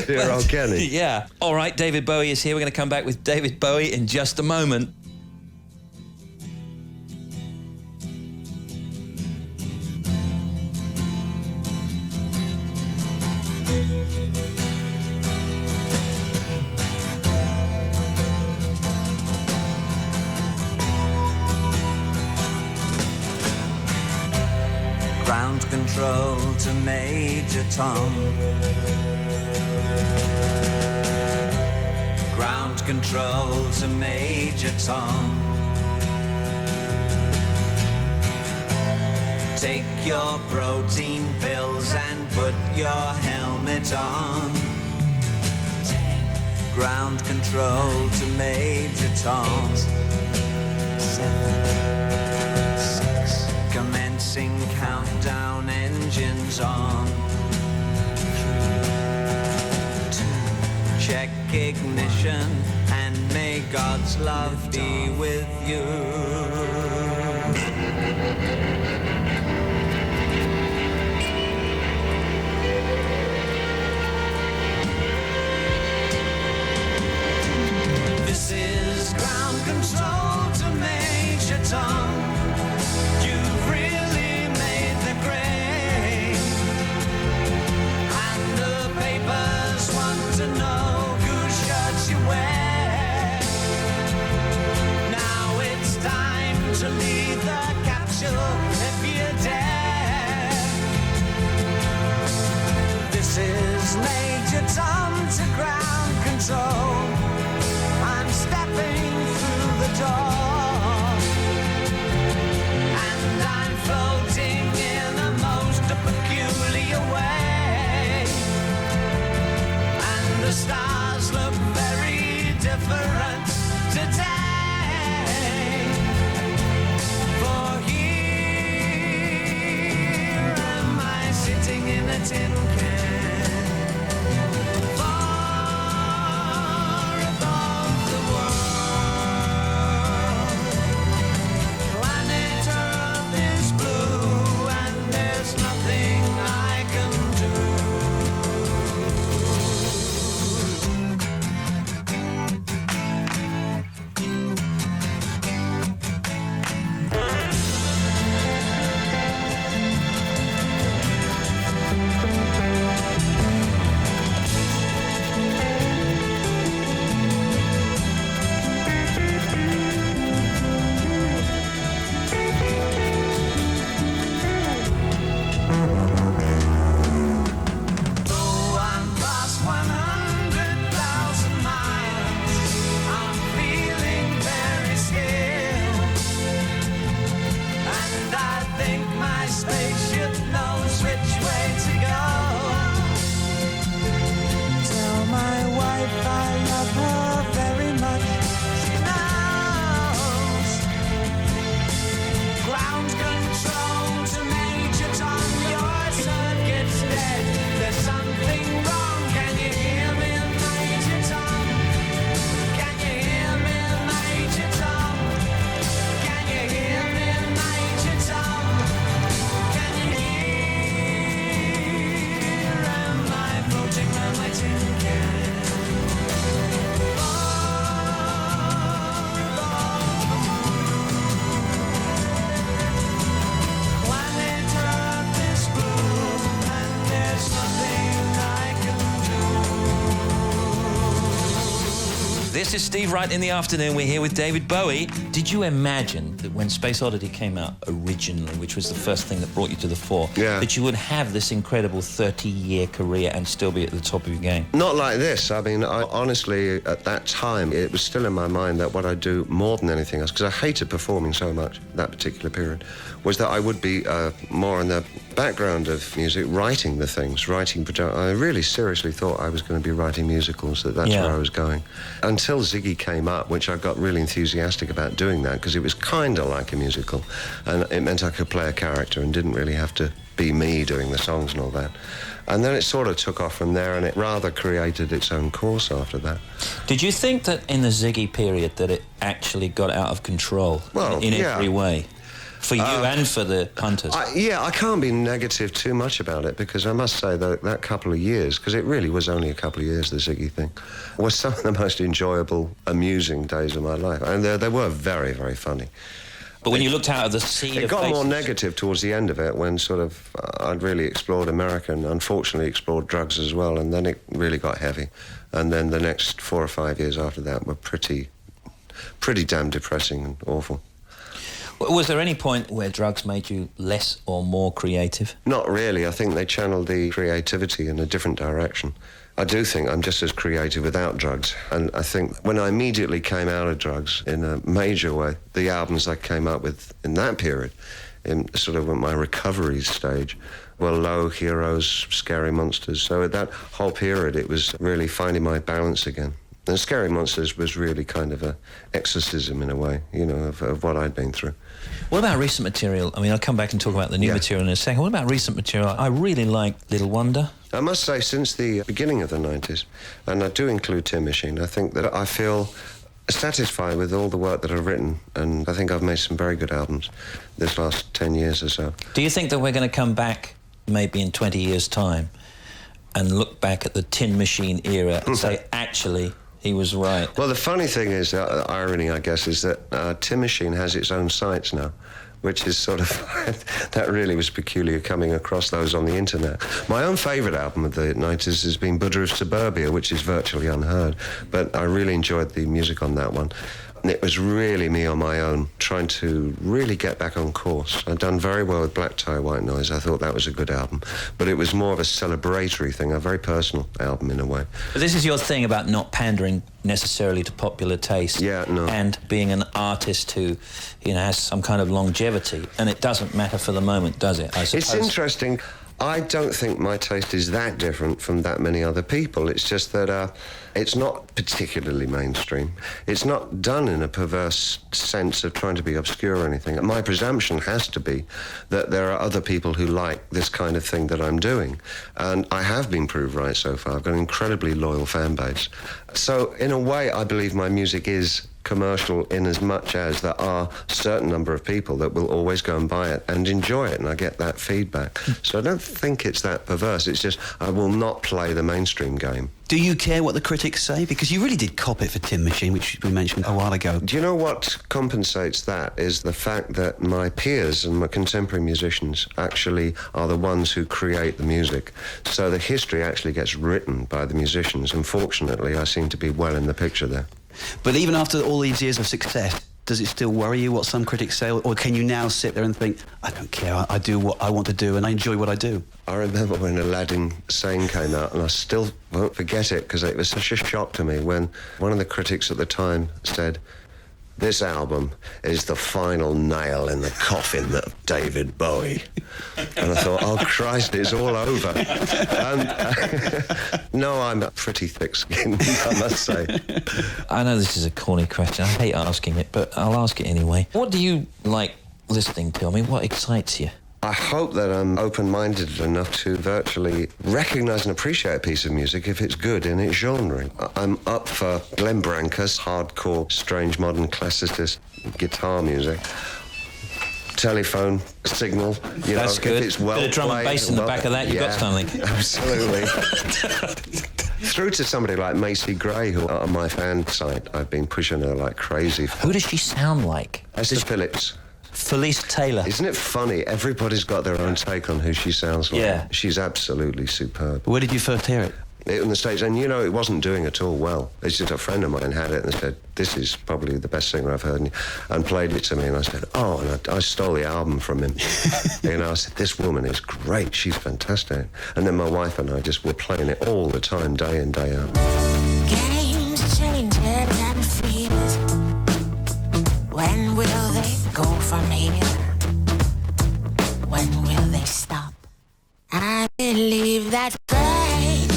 Dear old Kenny. Yeah. All right, David Bowie is here. We're going to come back with David Bowie in just a moment. Ground control to Major Tom. Ground control to Major Tom. Take your protein pills and put your helmet on. Ground control to Major Tom. 8, 7, 6. Commencing countdown, engines on. 3, 2. Check ignition and may God's love be with you. This is ground control to Major Tom. You've really made the grade, and the papers want to know whose shirts you wear. Now it's time to leave the capsule if you dare. This is Major Tom to ground control. I'm stepping through the door, and I'm floating in a most peculiar way, and the stars look very different today. For here am I sitting in a tin can. This is Steve Wright in the afternoon. We're here with David Bowie. Did you imagine that when Space Oddity came out originally, which was the first thing that brought you to the fore, that you would have this incredible 30-year career and still be at the top of your game? Not like this. I mean, honestly, at that time, it was still in my mind that what I'd do more than anything else, because I hated performing so much that particular period, was that I would be more in the background of music, writing the things, I really seriously thought I was going to be writing musicals, that's where I was going. Until Ziggy came up, which I got really enthusiastic about doing that, because it was kind of like a musical, and it meant I could play a character and didn't really have to be me doing the songs and all that. And then it sort of took off from there, and it rather created its own course after that. Did you think that in the Ziggy period that it actually got out of control in every way? For you and for the Hunters? I can't be negative too much about it, because I must say that couple of years, because it really was only a couple of years, the Ziggy thing, was some of the most enjoyable, amusing days of my life. And they were very, very funny. But when you looked out of the sea it got more negative towards the end of it, when sort of I'd really explored America and unfortunately explored drugs as well, and then it really got heavy. And then the next 4 or 5 years after that were pretty damn depressing and awful. Was there any point where drugs made you less or more creative? Not really. I think they channeled the creativity in a different direction. I do think I'm just as creative without drugs. And I think when I immediately came out of drugs in a major way, the albums I came up with in that period, in sort of my recovery stage, were Low, Heroes, Scary Monsters. So at that whole period, it was really finding my balance again. And Scary Monsters was really kind of a exorcism in a way, you know, of what I'd been through. What about recent material? I mean, I'll come back and talk about the new material in a second. What about recent material? I really like Little Wonder. I must say, since the beginning of the 90s, and I do include Tin Machine, I think that I feel satisfied with all the work that I've written, and I think I've made some very good albums this last 10 years or so. Do you think that we're going to come back maybe in 20 years' time and look back at the Tin Machine era and say, actually, he was right? Well, the funny thing is, irony, I guess, is that Tin Machine has its own sites now, which is sort of, that really was peculiar coming across those on the internet. My own favourite album of the 90s has been Buddha of Suburbia, which is virtually unheard, but I really enjoyed the music on that one. And it was really me on my own, trying to really get back on course. I'd done very well with Black Tie, White Noise. I thought that was a good album. But it was more of a celebratory thing, a very personal album in a way. But this is your thing about not pandering necessarily to popular taste. Yeah, no. And being an artist who, you know, has some kind of longevity. And it doesn't matter for the moment, does it? I suppose. It's interesting. I don't think my taste is that different from that many other people. It's just that it's not particularly mainstream. It's not done in a perverse sense of trying to be obscure or anything. My presumption has to be that there are other people who like this kind of thing that I'm doing. And I have been proved right so far. I've got an incredibly loyal fan base. So in a way, I believe my music is commercial in as much as there are a certain number of people that will always go and buy it and enjoy it, and I get that feedback. So I don't think it's that perverse. It's just I will not play the mainstream game. Do you care what the critics say? Because you really did cop it for Tin Machine, which we mentioned a while ago. Do you know what compensates that is the fact that my peers and my contemporary musicians actually are the ones who create the music. So the history actually gets written by the musicians, and fortunately I seem to be well in the picture there. But even after all these years of success, does it still worry you what some critics say, or can you now sit there and think, I don't care, I do what I want to do and I enjoy what I do? I remember when Aladdin Sane came out, and I still won't forget it because it was such a shock to me when one of the critics at the time said, "This album is the final nail in the coffin of David Bowie." And I thought, oh, Christ, it's all over. No, I'm pretty thick-skinned, I must say. I know this is a corny question. I hate asking it, but I'll ask it anyway. What do you like listening to? I mean, what excites you? I hope that I'm open-minded enough to virtually recognise and appreciate a piece of music if it's good in its genre. I'm up for Glenn Branca's hardcore, strange modern classicist guitar music. Telephone signal, you That's know, good. if it's well Bit of drum and bass in the back of that, you've got something. Absolutely. Through to somebody like Macy Gray, who on my fan site, I've been pushing her like crazy. Who does she sound like? Esther Phillips. Felice Taylor. Isn't it funny? Everybody's got their own take on who she sounds like. Yeah. She's absolutely superb. Where did you first hear it? In the States, and you know, it wasn't doing at all well. It's just a friend of mine had it and said, "This is probably the best singer I've heard," and played it to me, and I said, "Oh," and I stole the album from him. You know, I said, "This woman is great, she's fantastic." And then my wife and I just were playing it all the time, day in, day out. Games changing and fears. When will they go from here? When will they stop? I believe that fate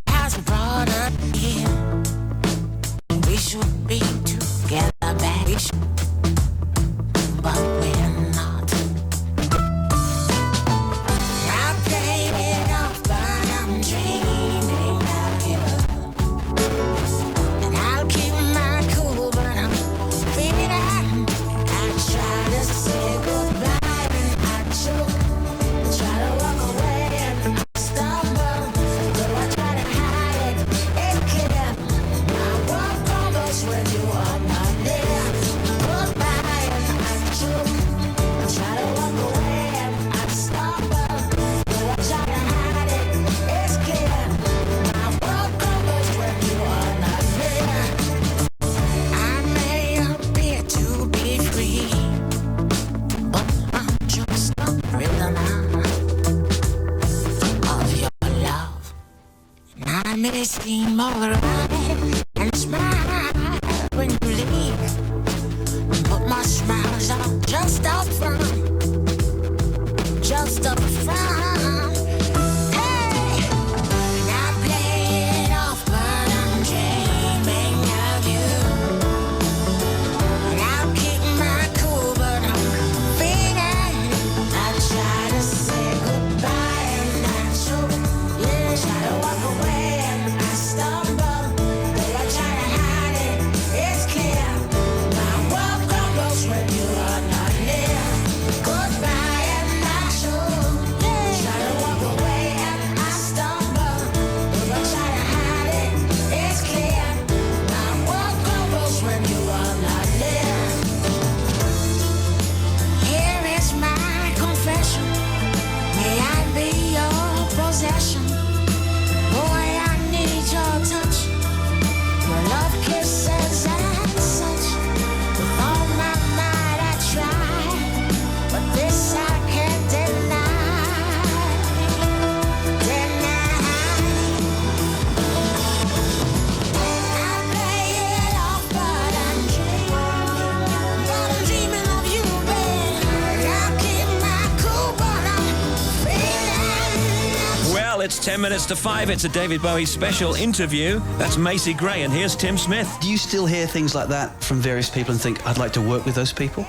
has brought us here. We should be together, baby, but we're not. I played it off, but I'm dreaming of you. And I'll keep my cool, but I'm feeling I try to say goodbye and I choke. Try to walk away and I stumble. Though I try to hide it, it can't. My world crumbles when you are not there. Goodbye and I choke. Try to walk away and I stumble. Though I try to hide it, it can't. My world crumbles when you are not there. I may appear to be free, but I'm just a prisoner of your love. And I may seem alright and smile when you leave, but my smiles are just a front. 10 minutes to 5. It's a David Bowie special interview. That's Macy Gray, and here's Tim Smith. Do you still hear things like that from various people and think, I'd like to work with those people?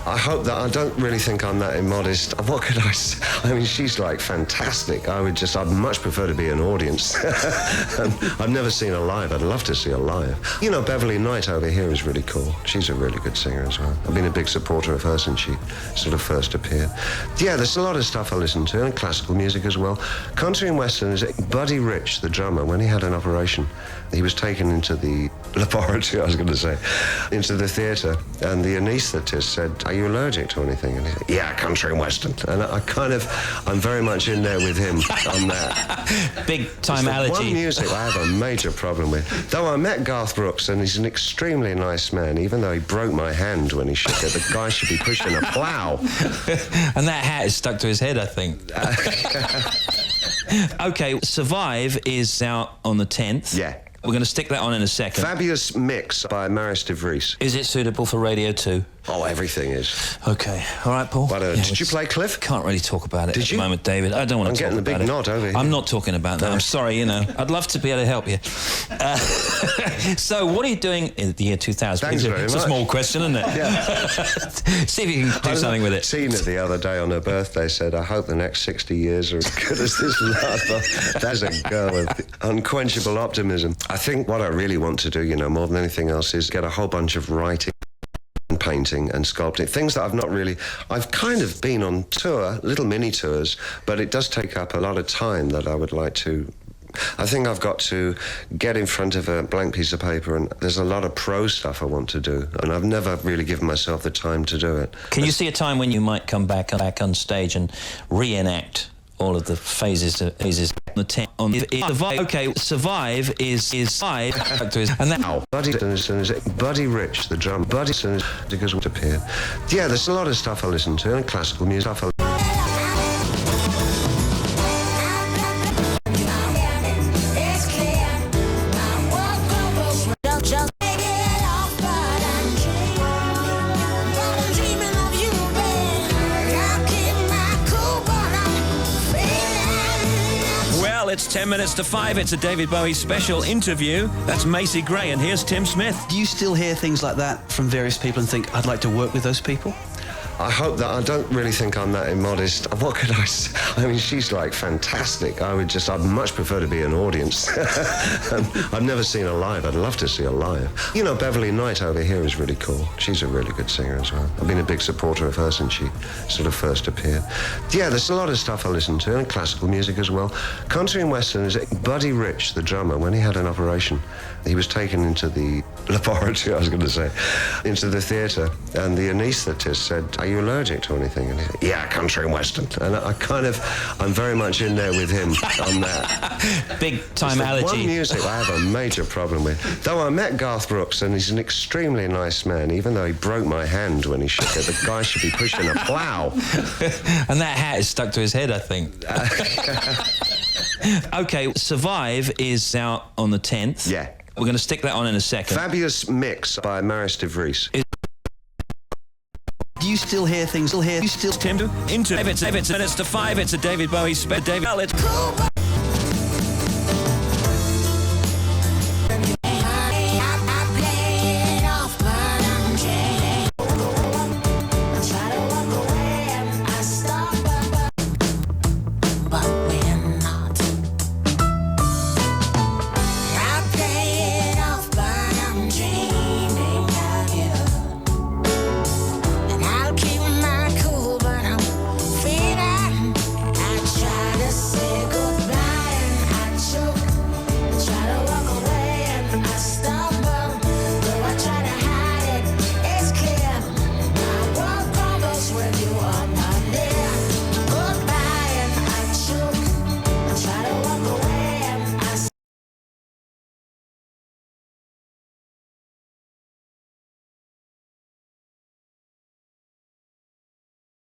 I hope that. I don't really think I'm that immodest. What could I say? I mean, she's like fantastic. I'd much prefer to be an audience. I've never seen her live. I'd love to see her live. You know, Beverly Knight over here is really cool. She's a really good singer as well. I've been a big supporter of her since she sort of first appeared. Yeah, there's a lot of stuff I listen to, and classical music as well. Country and Western is Buddy Rich, the drummer, when he had an operation, he was taken into the laboratory, I was going to say, into the theatre, and the anaesthetist said, "Are you allergic to anything?" And he said, "Yeah, country and Western." And I'm very much in there with him on that. Big time allergy. One music I have a major problem with. Though I met Garth Brooks, and he's an extremely nice man, even though he broke my hand when he shook it. The guy should be pushing a plough. And that hat is stuck to his head, I think. Okay, Survive is out on the 10th. Yeah. We're going to stick that on in a second. Fabulous Mix by Maris de Vries. Is it suitable for Radio 2? Oh, everything is. Okay. All right, Paul. Did you play Cliff? Can't really talk about it at the moment, David. I don't want to talk about it. I'm getting the big nod over here. I'm not talking about that. I'm sorry, you know. I'd love to be able to help you. So, what are you doing in the year 2000? Thanks very much. It's a small question, isn't it? Yeah. See if you can do something with it. Tina the other day on her birthday said, "I hope the next 60 years are as good as this last." That's a girl with unquenchable optimism. I think what I really want to do, you know, more than anything else, is get a whole bunch of writing, painting and sculpting, things that I've kind of been on tour, little mini tours, but it does take up a lot of time that I would like to. I think I've got to get in front of a blank piece of paper, and there's a lot of prose stuff I want to do, and I've never really given myself the time to do it. Can you see a time when you might come back on stage and reenact all of the phases on the 10 on the Survive? Okay, Survive is 5 and that Buddy Rich, the drum. Buddy because what appeared. Yeah, there's a lot of stuff I listen to, and classical music stuff. It's 10 minutes to 5. It's a David Bowie special interview. That's Macy Gray, and here's Tim Smith. Do you still hear things like that from various people and think, I'd like to work with those people? I hope that. I don't really think I'm that immodest. What could I say? I mean, she's like fantastic. I'd much prefer to be an audience. I've never seen her live. I'd love to see her live. You know, Beverly Knight over here is really cool. She's a really good singer as well. I've been a big supporter of her since she sort of first appeared. Yeah, there's a lot of stuff I listen to, and classical music as well. Country and Western is Buddy Rich, the drummer, when he had an operation, he was taken into the laboratory, I was going to say, into the theatre, and the anaesthetist said, "Are you allergic to anything?" And he said, "Yeah, country and Western." And I'm very much in there with him on that. Big time allergy. One music I have a major problem with. Though I met Garth Brooks, and he's an extremely nice man, even though he broke my hand when he shook it. The guy should be pushing a plough. And that hat is stuck to his head, I think. Okay, Survive is out on the 10th. Yeah. We're going to stick that on in a second. Fabulous Mix by Maris de Vries. Do you still hear things? Tim into 5 minutes to 5. It's a David Bowie special. David.